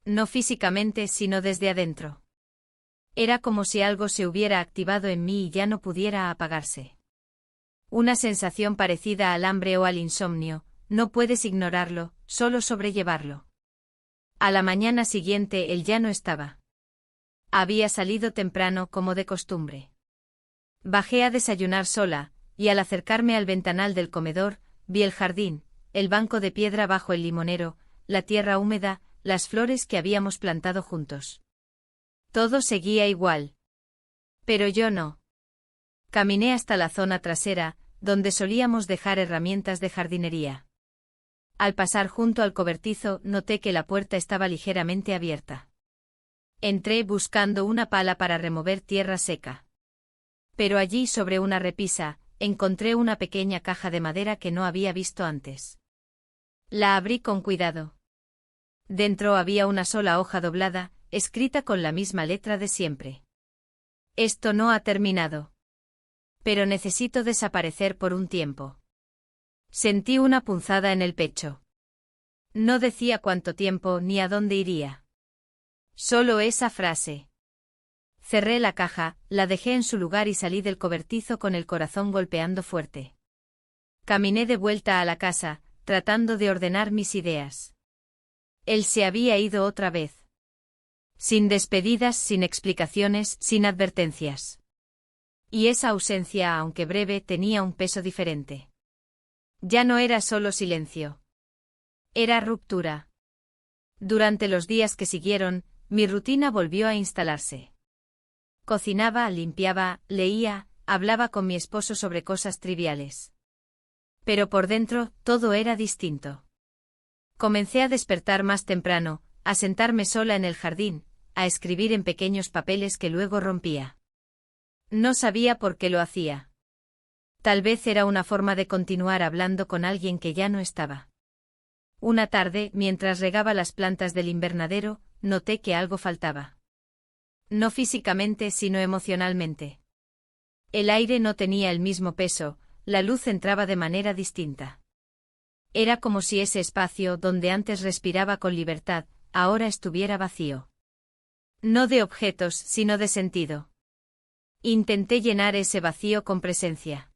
No físicamente, sino desde adentro. Era como si algo se hubiera activado en mí y ya no pudiera apagarse. Una sensación parecida al hambre o al insomnio, no puedes ignorarlo, solo sobrellevarlo. A la mañana siguiente él ya no estaba. Había salido temprano como de costumbre. Bajé a desayunar sola, y al acercarme al ventanal del comedor, vi el jardín, el banco de piedra bajo el limonero, la tierra húmeda, las flores que habíamos plantado juntos. Todo seguía igual. Pero yo no. Caminé hasta la zona trasera, donde solíamos dejar herramientas de jardinería. Al pasar junto al cobertizo, noté que la puerta estaba ligeramente abierta. Entré buscando una pala para remover tierra seca. Pero allí, sobre una repisa, encontré una pequeña caja de madera que no había visto antes. La abrí con cuidado. Dentro había una sola hoja doblada, escrita con la misma letra de siempre. Esto no ha terminado. Pero necesito desaparecer por un tiempo. Sentí una punzada en el pecho. No decía cuánto tiempo ni a dónde iría. Solo esa frase. Cerré la caja, la dejé en su lugar y salí del cobertizo con el corazón golpeando fuerte. Caminé de vuelta a la casa, tratando de ordenar mis ideas. Él se había ido otra vez. Sin despedidas, sin explicaciones, sin advertencias. Y esa ausencia, aunque breve, tenía un peso diferente. Ya no era solo silencio. Era ruptura. Durante los días que siguieron, mi rutina volvió a instalarse. Cocinaba, limpiaba, leía, hablaba con mi esposo sobre cosas triviales. Pero por dentro, todo era distinto. Comencé a despertar más temprano, a sentarme sola en el jardín, a escribir en pequeños papeles que luego rompía. No sabía por qué lo hacía. Tal vez era una forma de continuar hablando con alguien que ya no estaba. Una tarde, mientras regaba las plantas del invernadero, noté que algo faltaba. No físicamente, sino emocionalmente. El aire no tenía el mismo peso, la luz entraba de manera distinta. Era como si ese espacio donde antes respiraba con libertad, ahora estuviera vacío. No de objetos, sino de sentido. Intenté llenar ese vacío con presencia.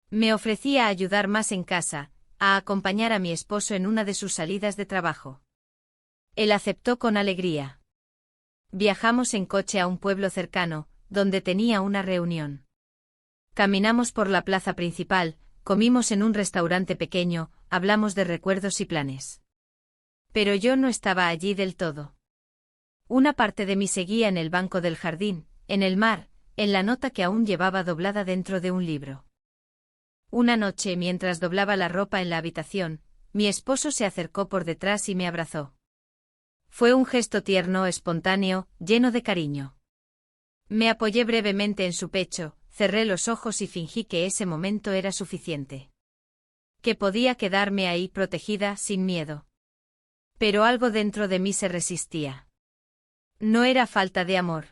Me ofrecí a ayudar más en casa, a acompañar a mi esposo en una de sus salidas de trabajo. Él aceptó con alegría. Viajamos en coche a un pueblo cercano, donde tenía una reunión. Caminamos por la plaza principal, comimos en un restaurante pequeño, hablamos de recuerdos y planes. Pero yo no estaba allí del todo. Una parte de mí seguía en el banco del jardín, en el mar, en la nota que aún llevaba doblada dentro de un libro. Una noche, mientras doblaba la ropa en la habitación, mi esposo se acercó por detrás y me abrazó. Fue un gesto tierno, espontáneo, lleno de cariño. Me apoyé brevemente en su pecho, cerré los ojos y fingí que ese momento era suficiente. Que podía quedarme ahí protegida, sin miedo. Pero algo dentro de mí se resistía. No era falta de amor.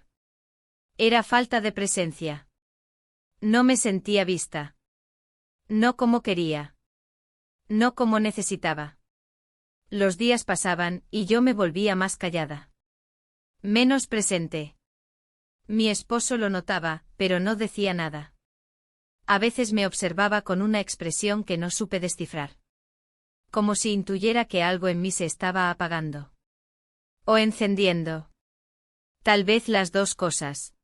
Era falta de presencia. No me sentía vista. No como quería. No como necesitaba. Los días pasaban, y yo me volvía más callada. Menos presente. Mi esposo lo notaba, pero no decía nada. A veces me observaba con una expresión que no supe descifrar. Como si intuyera que algo en mí se estaba apagando. O encendiendo. Tal vez las dos cosas.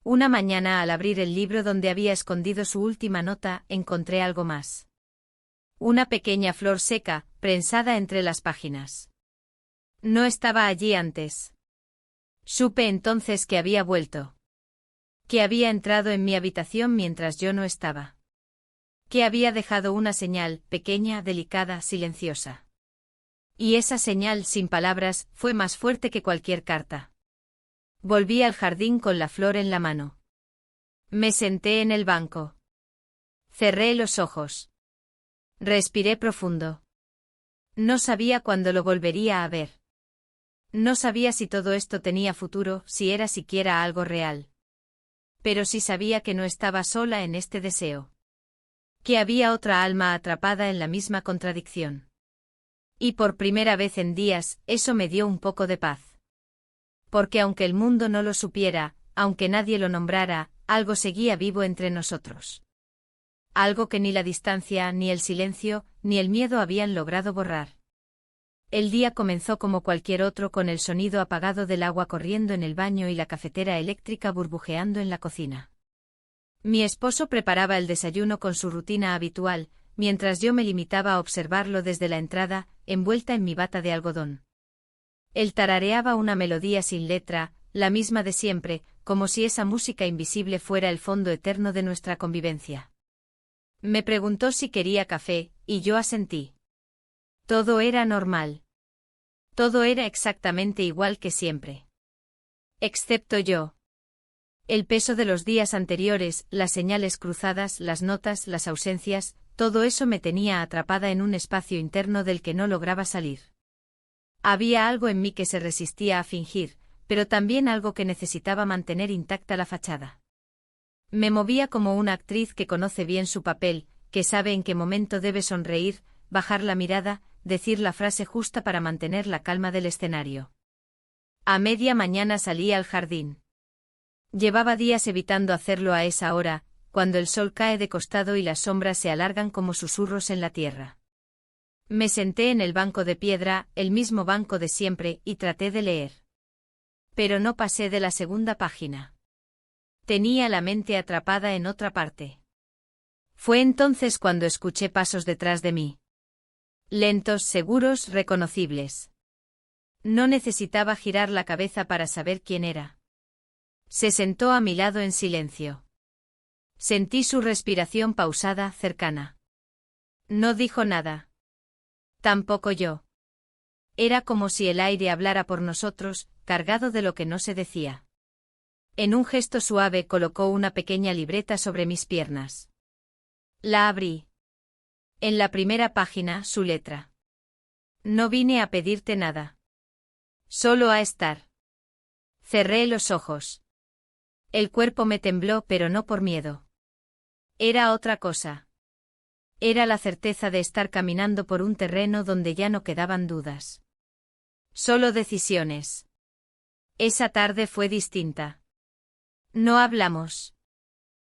Una mañana, al abrir el libro donde había escondido su última nota, encontré algo más. Una pequeña flor seca, prensada entre las páginas. No estaba allí antes. Supe entonces que había vuelto. Que había entrado en mi habitación mientras yo no estaba. Que había dejado una señal, pequeña, delicada, silenciosa. Y esa señal, sin palabras, fue más fuerte que cualquier carta. Volví al jardín con la flor en la mano. Me senté en el banco. Cerré los ojos. Respiré profundo. No sabía cuándo lo volvería a ver. No sabía si todo esto tenía futuro, si era siquiera algo real. Pero sí sabía que no estaba sola en este deseo. Que había otra alma atrapada en la misma contradicción. Y por primera vez en días, eso me dio un poco de paz. Porque aunque el mundo no lo supiera, aunque nadie lo nombrara, algo seguía vivo entre nosotros. Algo que ni la distancia, ni el silencio, ni el miedo habían logrado borrar. El día comenzó como cualquier otro, con el sonido apagado del agua corriendo en el baño y la cafetera eléctrica burbujeando en la cocina. Mi esposo preparaba el desayuno con su rutina habitual, mientras yo me limitaba a observarlo desde la entrada, envuelta en mi bata de algodón. Él tarareaba una melodía sin letra, la misma de siempre, como si esa música invisible fuera el fondo eterno de nuestra convivencia. Me preguntó si quería café, y yo asentí. Todo era normal. Todo era exactamente igual que siempre. Excepto yo. El peso de los días anteriores, las señales cruzadas, las notas, las ausencias, todo eso me tenía atrapada en un espacio interno del que no lograba salir. Había algo en mí que se resistía a fingir, pero también algo que necesitaba mantener intacta la fachada. Me movía como una actriz que conoce bien su papel, que sabe en qué momento debe sonreír, bajar la mirada, decir la frase justa para mantener la calma del escenario. A media mañana salí al jardín. Llevaba días evitando hacerlo a esa hora, cuando el sol cae de costado y las sombras se alargan como susurros en la tierra. Me senté en el banco de piedra, el mismo banco de siempre, y traté de leer. Pero no pasé de la segunda página. Tenía la mente atrapada en otra parte. Fue entonces cuando escuché pasos detrás de mí. Lentos, seguros, reconocibles. No necesitaba girar la cabeza para saber quién era. Se sentó a mi lado en silencio. Sentí su respiración pausada, cercana. No dijo nada. Tampoco yo. Era como si el aire hablara por nosotros, cargado de lo que no se decía. En un gesto suave colocó una pequeña libreta sobre mis piernas. La abrí. En la primera página, su letra. No vine a pedirte nada. Solo a estar. Cerré los ojos. El cuerpo me tembló, pero no por miedo. Era otra cosa. Era la certeza de estar caminando por un terreno donde ya no quedaban dudas. Solo decisiones. Esa tarde fue distinta. No hablamos.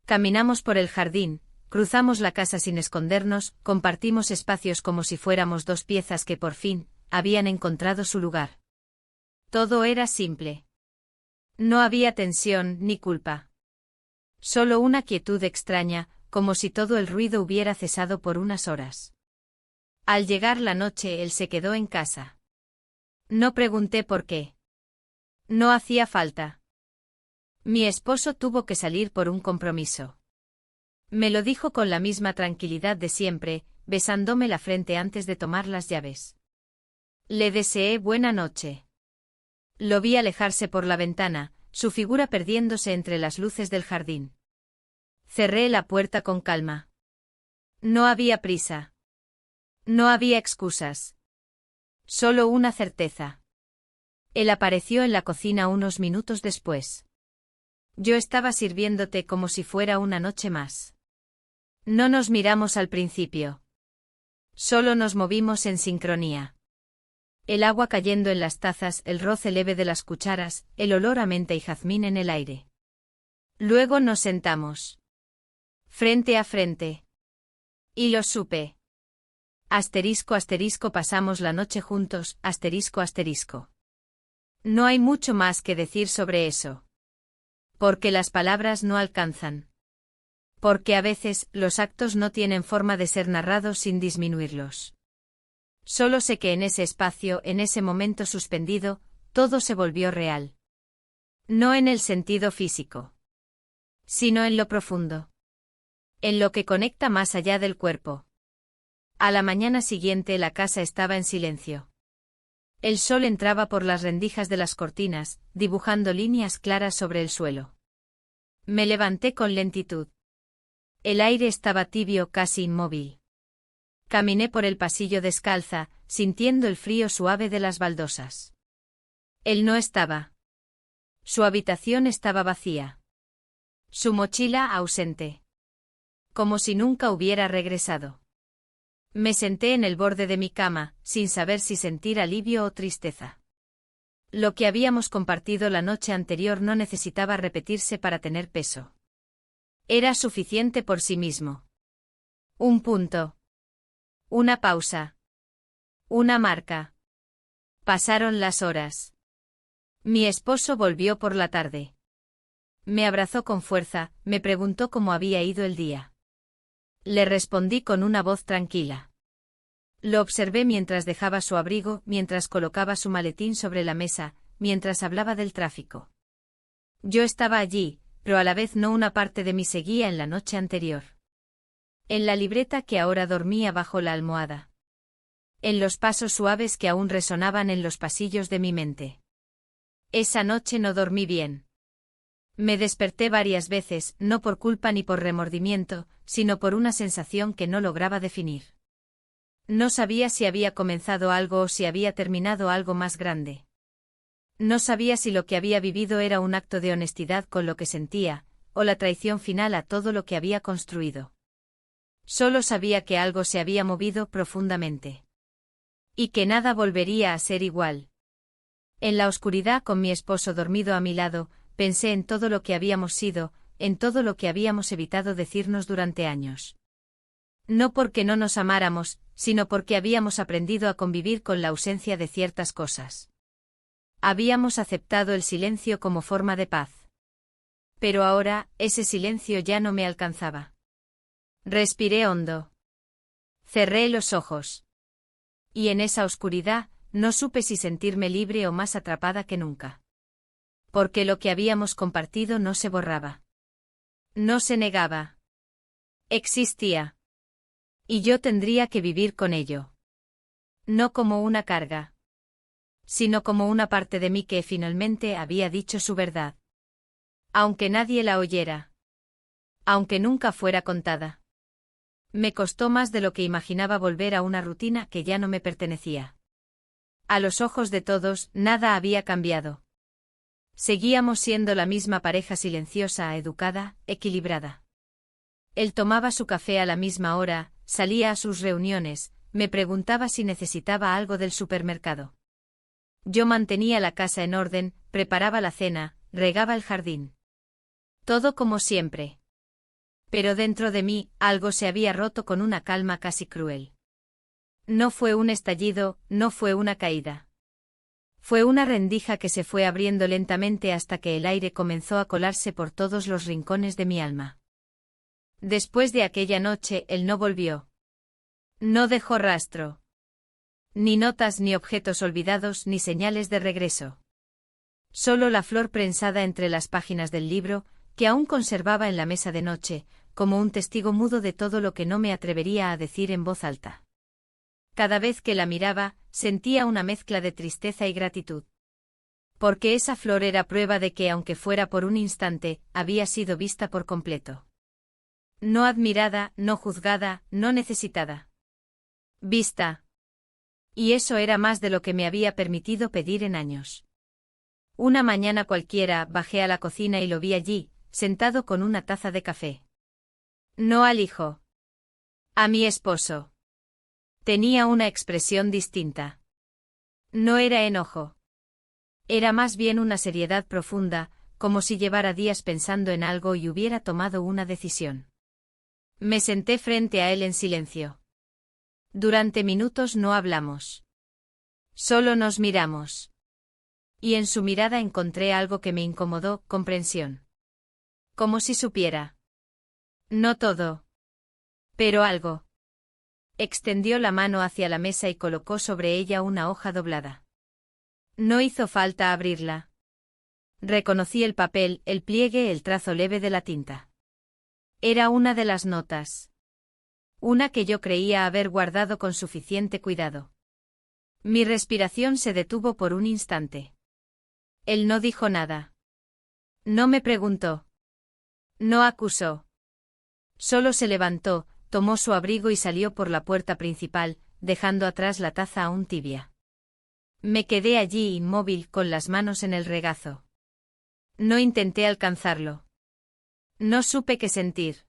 Caminamos por el jardín, cruzamos la casa sin escondernos, compartimos espacios como si fuéramos dos piezas que por fin habían encontrado su lugar. Todo era simple. No había tensión ni culpa. Solo una quietud extraña, como si todo el ruido hubiera cesado por unas horas. Al llegar la noche, él se quedó en casa. No pregunté por qué. No hacía falta. Mi esposo tuvo que salir por un compromiso. Me lo dijo con la misma tranquilidad de siempre, besándome la frente antes de tomar las llaves. Le deseé buena noche. Lo vi alejarse por la ventana, su figura perdiéndose entre las luces del jardín. Cerré la puerta con calma. No había prisa. No había excusas. Solo una certeza. Él apareció en la cocina unos minutos después. Yo estaba sirviéndote como si fuera una noche más. No nos miramos al principio. Solo nos movimos en sincronía. El agua cayendo en las tazas, el roce leve de las cucharas, el olor a menta y jazmín en el aire. Luego nos sentamos. Frente a frente. Y lo supe. Asterisco asterisco pasamos la noche juntos, asterisco asterisco. No hay mucho más que decir sobre eso. Porque las palabras no alcanzan. Porque a veces los actos no tienen forma de ser narrados sin disminuirlos. Solo sé que en ese espacio, en ese momento suspendido, todo se volvió real. No en el sentido físico. Sino en lo profundo. En lo que conecta más allá del cuerpo. A la mañana siguiente la casa estaba en silencio. El sol entraba por las rendijas de las cortinas, dibujando líneas claras sobre el suelo. Me levanté con lentitud. El aire estaba tibio, casi inmóvil. Caminé por el pasillo descalza, sintiendo el frío suave de las baldosas. Él no estaba. Su habitación estaba vacía. Su mochila ausente. Como si nunca hubiera regresado. Me senté en el borde de mi cama, sin saber si sentir alivio o tristeza. Lo que habíamos compartido la noche anterior no necesitaba repetirse para tener peso. Era suficiente por sí mismo. Un punto. Una pausa. Una marca. Pasaron las horas. Mi esposo volvió por la tarde. Me abrazó con fuerza, me preguntó cómo había ido el día. Le respondí con una voz tranquila. Lo observé mientras dejaba su abrigo, mientras colocaba su maletín sobre la mesa, mientras hablaba del tráfico. Yo estaba allí, pero a la vez no una parte de mí seguía en la noche anterior. En la libreta que ahora dormía bajo la almohada. En los pasos suaves que aún resonaban en los pasillos de mi mente. Esa noche no dormí bien. Me desperté varias veces, no por culpa ni por remordimiento, sino por una sensación que no lograba definir. No sabía si había comenzado algo o si había terminado algo más grande. No sabía si lo que había vivido era un acto de honestidad con lo que sentía, o la traición final a todo lo que había construido. Solo sabía que algo se había movido profundamente. Y que nada volvería a ser igual. En la oscuridad, con mi esposo dormido a mi lado, pensé en todo lo que habíamos sido, en todo lo que habíamos evitado decirnos durante años. No porque no nos amáramos, sino porque habíamos aprendido a convivir con la ausencia de ciertas cosas. Habíamos aceptado el silencio como forma de paz. Pero ahora, ese silencio ya no me alcanzaba. Respiré hondo. Cerré los ojos. Y en esa oscuridad, no supe si sentirme libre o más atrapada que nunca. Porque lo que habíamos compartido no se borraba. No se negaba. Existía. Y yo tendría que vivir con ello. No como una carga. Sino como una parte de mí que finalmente había dicho su verdad. Aunque nadie la oyera. Aunque nunca fuera contada. Me costó más de lo que imaginaba volver a una rutina que ya no me pertenecía. A los ojos de todos, nada había cambiado. Seguíamos siendo la misma pareja silenciosa, educada, equilibrada. Él tomaba su café a la misma hora, salía a sus reuniones, me preguntaba si necesitaba algo del supermercado. Yo mantenía la casa en orden, preparaba la cena, regaba el jardín. Todo como siempre. Pero dentro de mí, algo se había roto con una calma casi cruel. No fue un estallido, no fue una caída. Fue una rendija que se fue abriendo lentamente hasta que el aire comenzó a colarse por todos los rincones de mi alma. Después de aquella noche, él no volvió. No dejó rastro. Ni notas ni objetos olvidados ni señales de regreso. Solo la flor prensada entre las páginas del libro, que aún conservaba en la mesa de noche, como un testigo mudo de todo lo que no me atrevería a decir en voz alta. Cada vez que la miraba, sentía una mezcla de tristeza y gratitud. Porque esa flor era prueba de que, aunque fuera por un instante, había sido vista por completo. No admirada, no juzgada, no necesitada. Vista. Y eso era más de lo que me había permitido pedir en años. Una mañana cualquiera, bajé a la cocina y lo vi allí, sentado con una taza de café. No al hijo. A mi esposo. Tenía una expresión distinta. No era enojo. Era más bien una seriedad profunda, como si llevara días pensando en algo y hubiera tomado una decisión. Me senté frente a él en silencio. Durante minutos no hablamos. Solo nos miramos. Y en su mirada encontré algo que me incomodó, comprensión. Como si supiera. No todo. Pero algo. Extendió la mano hacia la mesa y colocó sobre ella una hoja doblada. No hizo falta abrirla. Reconocí el papel, el pliegue, el trazo leve de la tinta. Era una de las notas. Una que yo creía haber guardado con suficiente cuidado. Mi respiración se detuvo por un instante. Él no dijo nada. No me preguntó. No acusó. Solo se levantó, tomó su abrigo y salió por la puerta principal, dejando atrás la taza aún tibia. Me quedé allí inmóvil con las manos en el regazo. No intenté alcanzarlo. No supe qué sentir.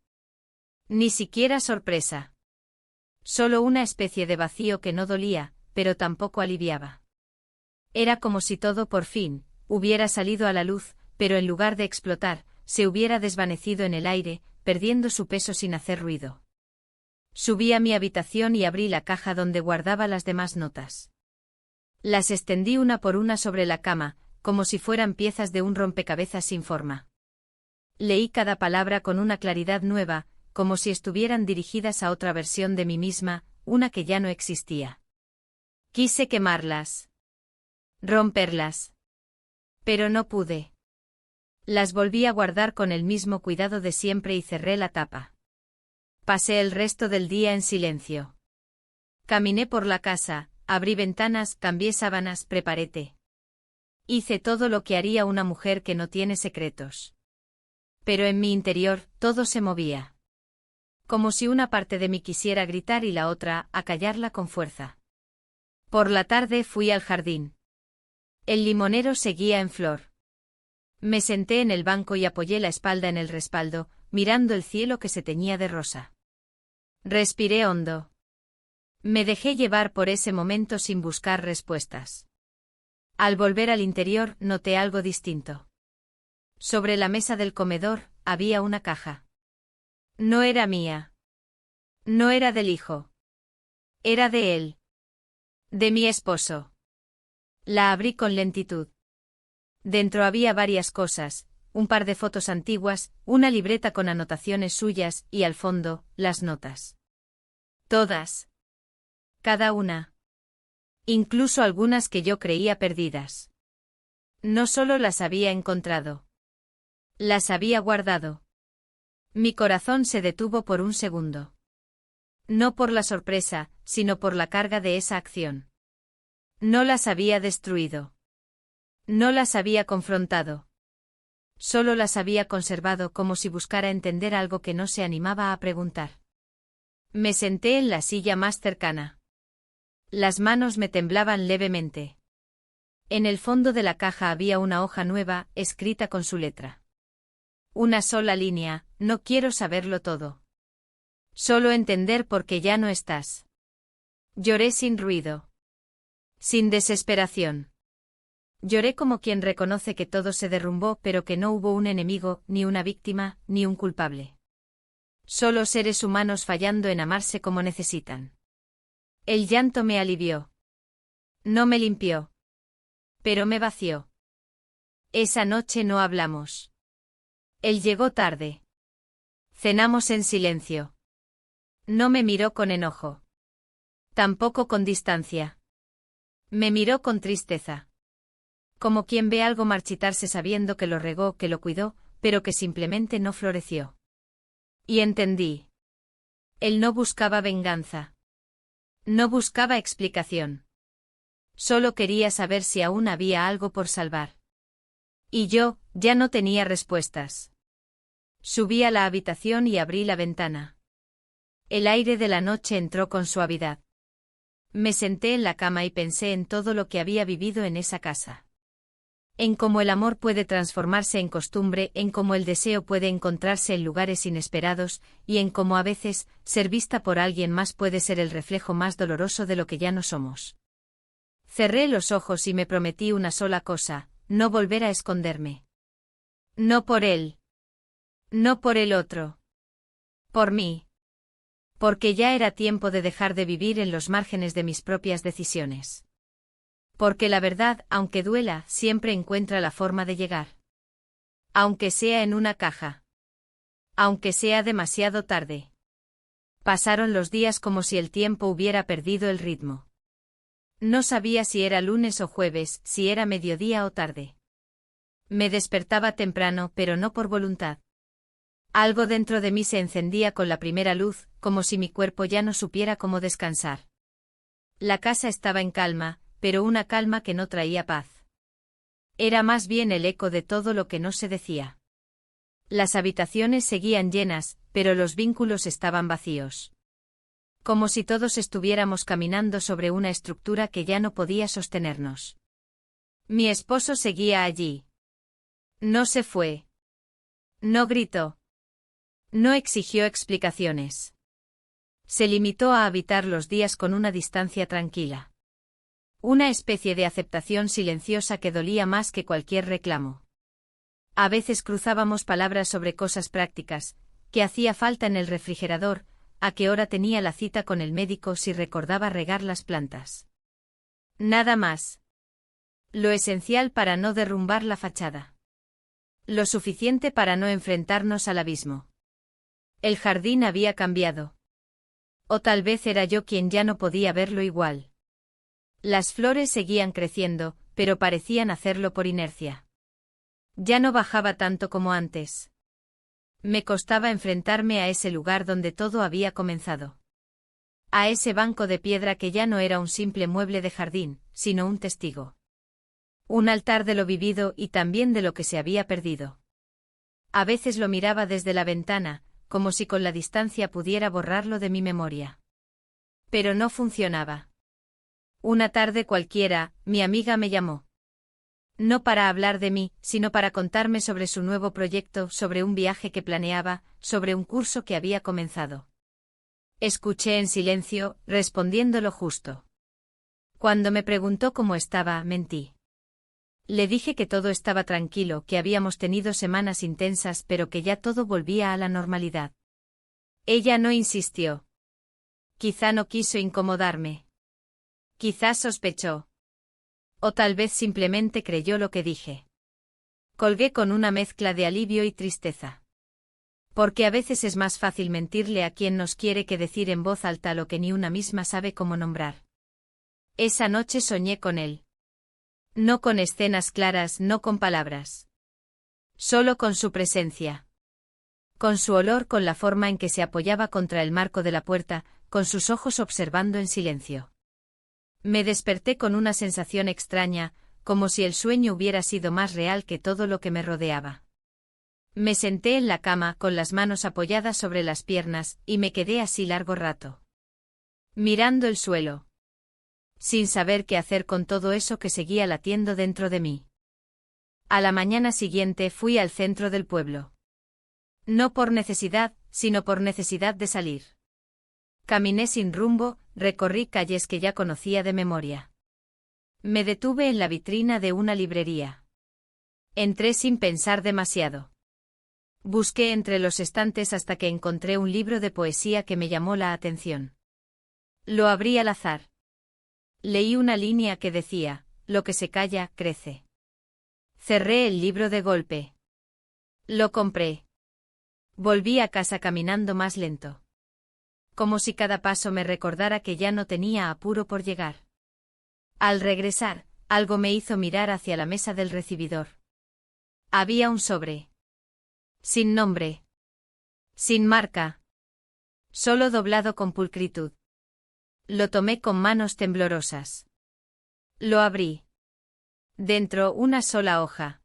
Ni siquiera sorpresa. Solo una especie de vacío que no dolía, pero tampoco aliviaba. Era como si todo por fin hubiera salido a la luz, pero en lugar de explotar, se hubiera desvanecido en el aire, perdiendo su peso sin hacer ruido. Subí a mi habitación y abrí la caja donde guardaba las demás notas. Las extendí una por una sobre la cama, como si fueran piezas de un rompecabezas sin forma. Leí cada palabra con una claridad nueva, como si estuvieran dirigidas a otra versión de mí misma, una que ya no existía. Quise quemarlas. Romperlas. Pero no pude. Las volví a guardar con el mismo cuidado de siempre y cerré la tapa. Pasé el resto del día en silencio. Caminé por la casa, abrí ventanas, cambié sábanas, preparé té. Hice todo lo que haría una mujer que no tiene secretos. Pero en mi interior, todo se movía. Como si una parte de mí quisiera gritar y la otra, acallarla con fuerza. Por la tarde fui al jardín. El limonero seguía en flor. Me senté en el banco y apoyé la espalda en el respaldo, mirando el cielo que se teñía de rosa. Respiré hondo. Me dejé llevar por ese momento sin buscar respuestas. Al volver al interior, noté algo distinto. Sobre la mesa del comedor, había una caja. No era mía. No era del hijo. Era de él. De mi esposo. La abrí con lentitud. Dentro había varias cosas, un par de fotos antiguas, una libreta con anotaciones suyas y al fondo, las notas. Todas. Cada una. Incluso algunas que yo creía perdidas. No solo las había encontrado. Las había guardado. Mi corazón se detuvo por un segundo. No por la sorpresa, sino por la carga de esa acción. No las había destruido. No las había confrontado. Solo las había conservado como si buscara entender algo que no se animaba a preguntar. Me senté en la silla más cercana. Las manos me temblaban levemente. En el fondo de la caja había una hoja nueva, escrita con su letra. Una sola línea, no quiero saberlo todo. Solo entender por qué ya no estás. Lloré sin ruido. Sin desesperación. Lloré como quien reconoce que todo se derrumbó pero que no hubo un enemigo, ni una víctima, ni un culpable. Solo seres humanos fallando en amarse como necesitan. El llanto me alivió. No me limpió. Pero me vació. Esa noche no hablamos. Él llegó tarde. Cenamos en silencio. No me miró con enojo. Tampoco con distancia. Me miró con tristeza. Como quien ve algo marchitarse sabiendo que lo regó, que lo cuidó, pero que simplemente no floreció. Y entendí. Él no buscaba venganza. No buscaba explicación. Solo quería saber si aún había algo por salvar. Y yo, ya no tenía respuestas. Subí a la habitación y abrí la ventana. El aire de la noche entró con suavidad. Me senté en la cama y pensé en todo lo que había vivido en esa casa. En cómo el amor puede transformarse en costumbre, en cómo el deseo puede encontrarse en lugares inesperados, y en cómo a veces, ser vista por alguien más puede ser el reflejo más doloroso de lo que ya no somos. Cerré los ojos y me prometí una sola cosa, no volver a esconderme. No por él. No por el otro. Por mí. Porque ya era tiempo de dejar de vivir en los márgenes de mis propias decisiones. Porque la verdad, aunque duela, siempre encuentra la forma de llegar. Aunque sea en una caja. Aunque sea demasiado tarde. Pasaron los días como si el tiempo hubiera perdido el ritmo. No sabía si era lunes o jueves, si era mediodía o tarde. Me despertaba temprano, pero no por voluntad. Algo dentro de mí se encendía con la primera luz, como si mi cuerpo ya no supiera cómo descansar. La casa estaba en calma, pero una calma que no traía paz. Era más bien el eco de todo lo que no se decía. Las habitaciones seguían llenas, pero los vínculos estaban vacíos. Como si todos estuviéramos caminando sobre una estructura que ya no podía sostenernos. Mi esposo seguía allí. No se fue. No gritó. No exigió explicaciones. Se limitó a habitar los días con una distancia tranquila. Una especie de aceptación silenciosa que dolía más que cualquier reclamo. A veces cruzábamos palabras sobre cosas prácticas, que hacía falta en el refrigerador, a qué hora tenía la cita con el médico, si recordaba regar las plantas. Nada más. Lo esencial para no derrumbar la fachada. Lo suficiente para no enfrentarnos al abismo. El jardín había cambiado. O tal vez era yo quien ya no podía verlo igual. Las flores seguían creciendo, pero parecían hacerlo por inercia. Ya no bajaba tanto como antes. Me costaba enfrentarme a ese lugar donde todo había comenzado. A ese banco de piedra que ya no era un simple mueble de jardín, sino un testigo. Un altar de lo vivido y también de lo que se había perdido. A veces lo miraba desde la ventana, como si con la distancia pudiera borrarlo de mi memoria. Pero no funcionaba. Una tarde cualquiera, mi amiga me llamó. No para hablar de mí, sino para contarme sobre su nuevo proyecto, sobre un viaje que planeaba, sobre un curso que había comenzado. Escuché en silencio, respondiendo lo justo. Cuando me preguntó cómo estaba, mentí. Le dije que todo estaba tranquilo, que habíamos tenido semanas intensas, pero que ya todo volvía a la normalidad. Ella no insistió. Quizá no quiso incomodarme. Quizás sospechó. O tal vez simplemente creyó lo que dije. Colgué con una mezcla de alivio y tristeza. Porque a veces es más fácil mentirle a quien nos quiere que decir en voz alta lo que ni una misma sabe cómo nombrar. Esa noche soñé con él. No con escenas claras, no con palabras. Solo con su presencia. Con su olor, con la forma en que se apoyaba contra el marco de la puerta, con sus ojos observando en silencio. Me desperté con una sensación extraña, como si el sueño hubiera sido más real que todo lo que me rodeaba. Me senté en la cama con las manos apoyadas sobre las piernas y me quedé así largo rato. Mirando el suelo. Sin saber qué hacer con todo eso que seguía latiendo dentro de mí. A la mañana siguiente fui al centro del pueblo. No por necesidad, sino por necesidad de salir. Caminé sin rumbo, recorrí calles que ya conocía de memoria. Me detuve en la vitrina de una librería. Entré sin pensar demasiado. Busqué entre los estantes hasta que encontré un libro de poesía que me llamó la atención. Lo abrí al azar. Leí una línea que decía, lo que se calla, crece. Cerré el libro de golpe. Lo compré. Volví a casa caminando más lento. Como si cada paso me recordara que ya no tenía apuro por llegar. Al regresar, algo me hizo mirar hacia la mesa del recibidor. Había un sobre. Sin nombre. Sin marca. Solo doblado con pulcritud. Lo tomé con manos temblorosas. Lo abrí. Dentro una sola hoja.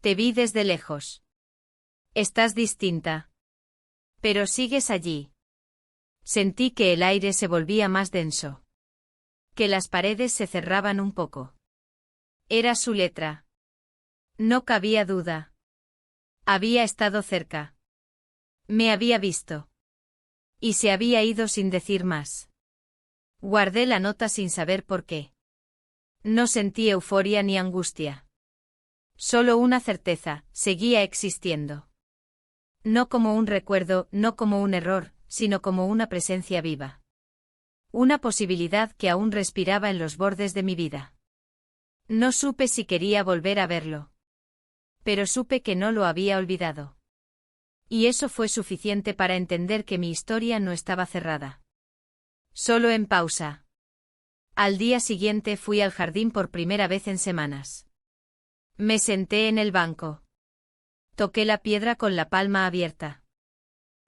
Te vi desde lejos. Estás distinta. Pero sigues allí. Sentí que el aire se volvía más denso. Que las paredes se cerraban un poco. Era su letra. No cabía duda. Había estado cerca. Me había visto. Y se había ido sin decir más. Guardé la nota sin saber por qué. No sentí euforia ni angustia. Solo una certeza, seguía existiendo. No como un recuerdo, no como un error, sino como una presencia viva. Una posibilidad que aún respiraba en los bordes de mi vida. No supe si quería volver a verlo. Pero supe que no lo había olvidado. Y eso fue suficiente para entender que mi historia no estaba cerrada. Solo en pausa. Al día siguiente fui al jardín por primera vez en semanas. Me senté en el banco. Toqué la piedra con la palma abierta.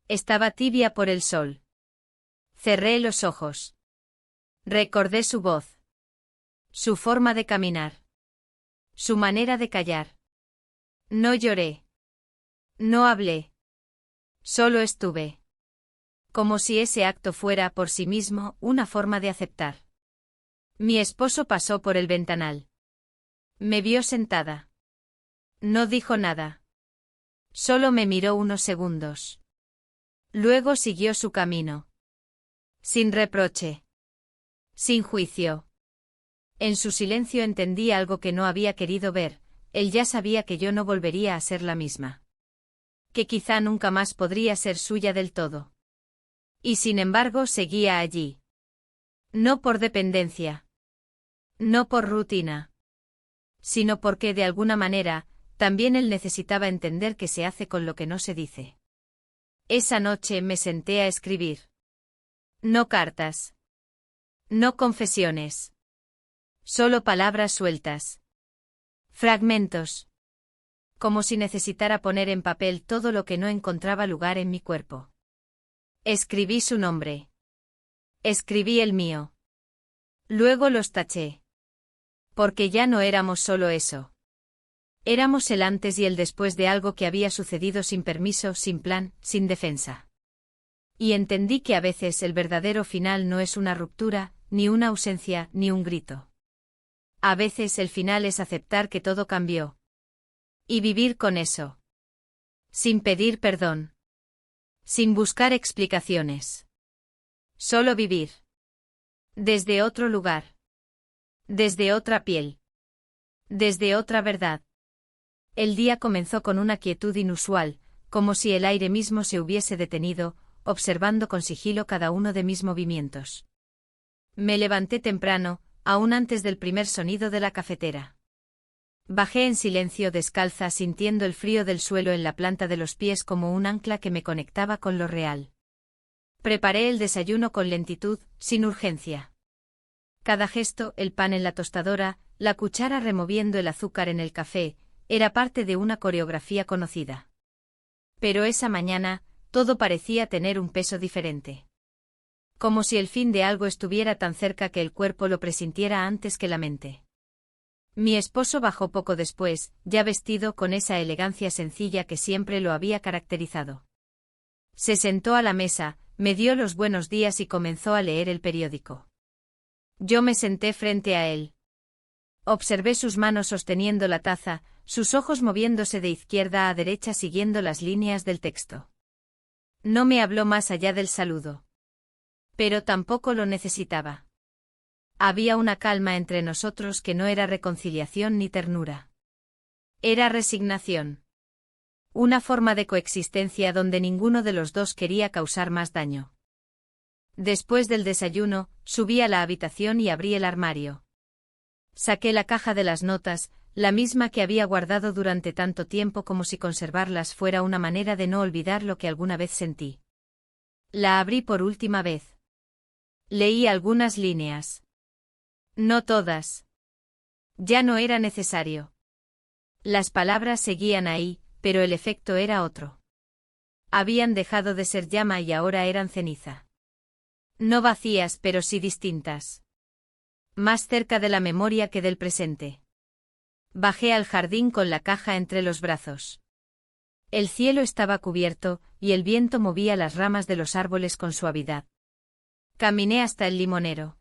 Estaba tibia por el sol. Cerré los ojos. Recordé su voz. Su forma de caminar. Su manera de callar. No lloré. No hablé. Solo estuve. Como si ese acto fuera por sí mismo una forma de aceptar. Mi esposo pasó por el ventanal. Me vio sentada. No dijo nada. Solo me miró unos segundos. Luego siguió su camino. Sin reproche. Sin juicio. En su silencio entendí algo que no había querido ver, él ya sabía que yo no volvería a ser la misma. Que quizá nunca más podría ser suya del todo. Y sin embargo seguía allí. No por dependencia. No por rutina. Sino porque de alguna manera, también él necesitaba entender qué se hace con lo que no se dice. Esa noche me senté a escribir. No cartas. No confesiones. Solo palabras sueltas. Fragmentos. Como si necesitara poner en papel todo lo que no encontraba lugar en mi cuerpo. Escribí su nombre. Escribí el mío. Luego los taché. Porque ya no éramos solo eso. Éramos el antes y el después de algo que había sucedido sin permiso, sin plan, sin defensa. Y entendí que a veces el verdadero final no es una ruptura, ni una ausencia, ni un grito. A veces el final es aceptar que todo cambió. Y vivir con eso. Sin pedir perdón. Sin buscar explicaciones. Solo vivir. Desde otro lugar. Desde otra piel. Desde otra verdad. El día comenzó con una quietud inusual, como si el aire mismo se hubiese detenido, observando con sigilo cada uno de mis movimientos. Me levanté temprano, aún antes del primer sonido de la cafetera. Bajé en silencio descalza sintiendo el frío del suelo en la planta de los pies como un ancla que me conectaba con lo real. Preparé el desayuno con lentitud, sin urgencia. Cada gesto, el pan en la tostadora, la cuchara removiendo el azúcar en el café, era parte de una coreografía conocida. Pero esa mañana, todo parecía tener un peso diferente. Como si el fin de algo estuviera tan cerca que el cuerpo lo presintiera antes que la mente. Mi esposo bajó poco después, ya vestido con esa elegancia sencilla que siempre lo había caracterizado. Se sentó a la mesa, me dio los buenos días y comenzó a leer el periódico. Yo me senté frente a él. Observé sus manos sosteniendo la taza, sus ojos moviéndose de izquierda a derecha siguiendo las líneas del texto. No me habló más allá del saludo. Pero tampoco lo necesitaba. Había una calma entre nosotros que no era reconciliación ni ternura. Era resignación. Una forma de coexistencia donde ninguno de los dos quería causar más daño. Después del desayuno, subí a la habitación y abrí el armario. Saqué la caja de las notas, la misma que había guardado durante tanto tiempo como si conservarlas fuera una manera de no olvidar lo que alguna vez sentí. La abrí por última vez. Leí algunas líneas. No todas. Ya no era necesario. Las palabras seguían ahí, pero el efecto era otro. Habían dejado de ser llama y ahora eran ceniza. No vacías, pero sí distintas. Más cerca de la memoria que del presente. Bajé al jardín con la caja entre los brazos. El cielo estaba cubierto, y el viento movía las ramas de los árboles con suavidad. Caminé hasta el limonero.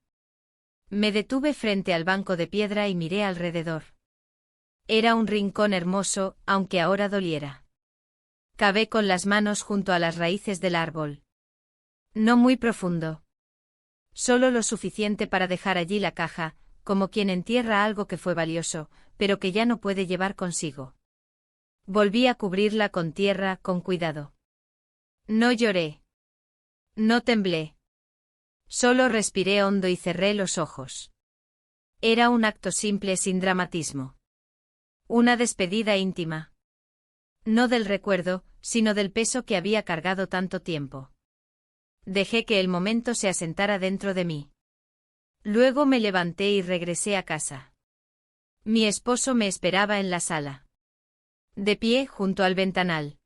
Me detuve frente al banco de piedra y miré alrededor. Era un rincón hermoso, aunque ahora doliera. Cavé con las manos junto a las raíces del árbol. No muy profundo. Solo lo suficiente para dejar allí la caja, como quien entierra algo que fue valioso, pero que ya no puede llevar consigo. Volví a cubrirla con tierra, con cuidado. No lloré. No temblé. Solo respiré hondo y cerré los ojos. Era un acto simple sin dramatismo. Una despedida íntima. No del recuerdo, sino del peso que había cargado tanto tiempo. Dejé que el momento se asentara dentro de mí. Luego me levanté y regresé a casa. Mi esposo me esperaba en la sala. De pie junto al ventanal.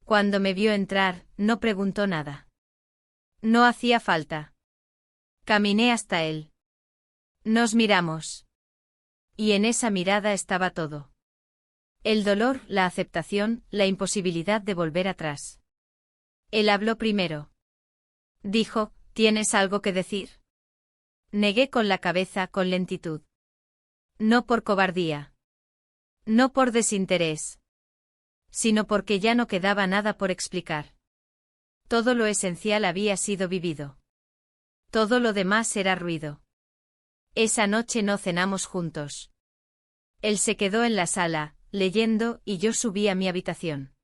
Cuando me vio entrar, no preguntó nada. No hacía falta. Caminé hasta él. Nos miramos. Y en esa mirada estaba todo. El dolor, la aceptación, la imposibilidad de volver atrás. Él habló primero. Dijo, ¿tienes algo que decir? Negué con la cabeza con lentitud. No por cobardía. No por desinterés. Sino porque ya no quedaba nada por explicar. Todo lo esencial había sido vivido. Todo lo demás era ruido. Esa noche no cenamos juntos. Él se quedó en la sala, leyendo, y yo subí a mi habitación.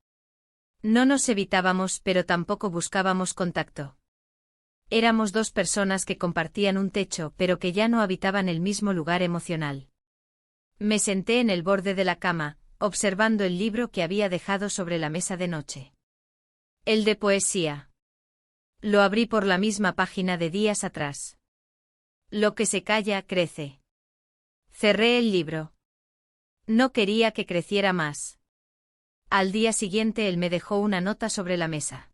No nos evitábamos, pero tampoco buscábamos contacto. Éramos dos personas que compartían un techo, pero que ya no habitaban el mismo lugar emocional. Me senté en el borde de la cama, observando el libro que había dejado sobre la mesa de noche. El de poesía. Lo abrí por la misma página de días atrás. Lo que se calla, crece. Cerré el libro. No quería que creciera más. Al día siguiente él me dejó una nota sobre la mesa.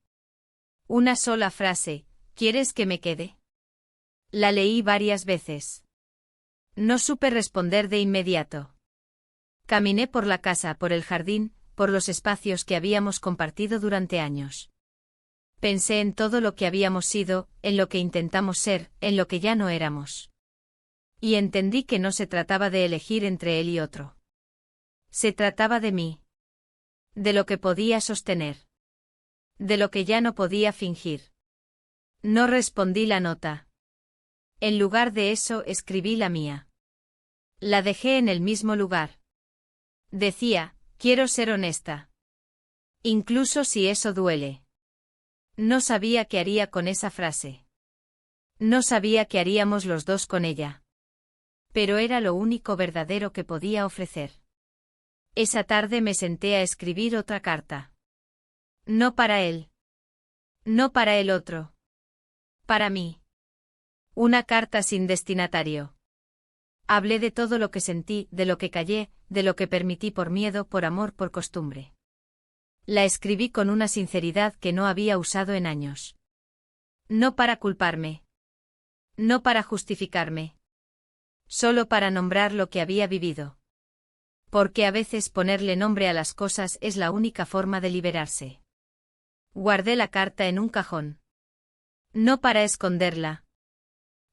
Una sola frase: ¿quieres que me quede? La leí varias veces. No supe responder de inmediato. Caminé por la casa, por el jardín, por los espacios que habíamos compartido durante años. Pensé en todo lo que habíamos sido, en lo que intentamos ser, en lo que ya no éramos. Y entendí que no se trataba de elegir entre él y otro. Se trataba de mí. De lo que podía sostener. De lo que ya no podía fingir. No respondí la nota. En lugar de eso escribí la mía. La dejé en el mismo lugar. Decía: quiero ser honesta. Incluso si eso duele. No sabía qué haría con esa frase. No sabía qué haríamos los dos con ella. Pero era lo único verdadero que podía ofrecer. Esa tarde me senté a escribir otra carta. No para él. No para el otro. Para mí. Una carta sin destinatario. Hablé de todo lo que sentí, de lo que callé, de lo que permití por miedo, por amor, por costumbre. La escribí con una sinceridad que no había usado en años. No para culparme. No para justificarme. Solo para nombrar lo que había vivido. Porque a veces ponerle nombre a las cosas es la única forma de liberarse. Guardé la carta en un cajón. No para esconderla,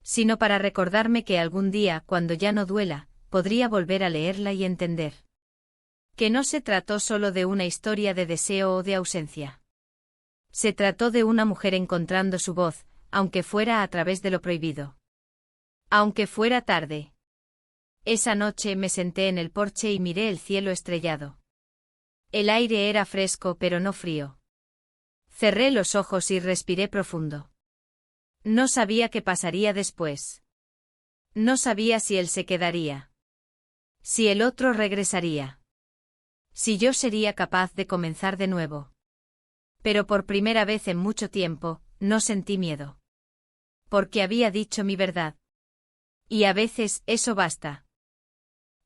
sino para recordarme que algún día, cuando ya no duela, podría volver a leerla y entender. Que no se trató solo de una historia de deseo o de ausencia. Se trató de una mujer encontrando su voz, aunque fuera a través de lo prohibido. Aunque fuera tarde. Esa noche me senté en el porche y miré el cielo estrellado. El aire era fresco pero no frío. Cerré los ojos y respiré profundo. No sabía qué pasaría después. No sabía si él se quedaría. Si el otro regresaría. Si yo sería capaz de comenzar de nuevo. Pero por primera vez en mucho tiempo, no sentí miedo. Porque había dicho mi verdad. Y a veces eso basta.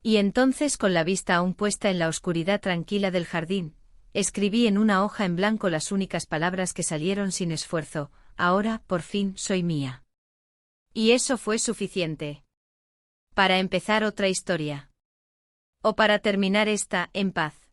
Y entonces, con la vista aún puesta en la oscuridad tranquila del jardín, escribí en una hoja en blanco las únicas palabras que salieron sin esfuerzo: ahora, por fin, soy mía. Y eso fue suficiente. Para empezar otra historia. O para terminar esta, en paz.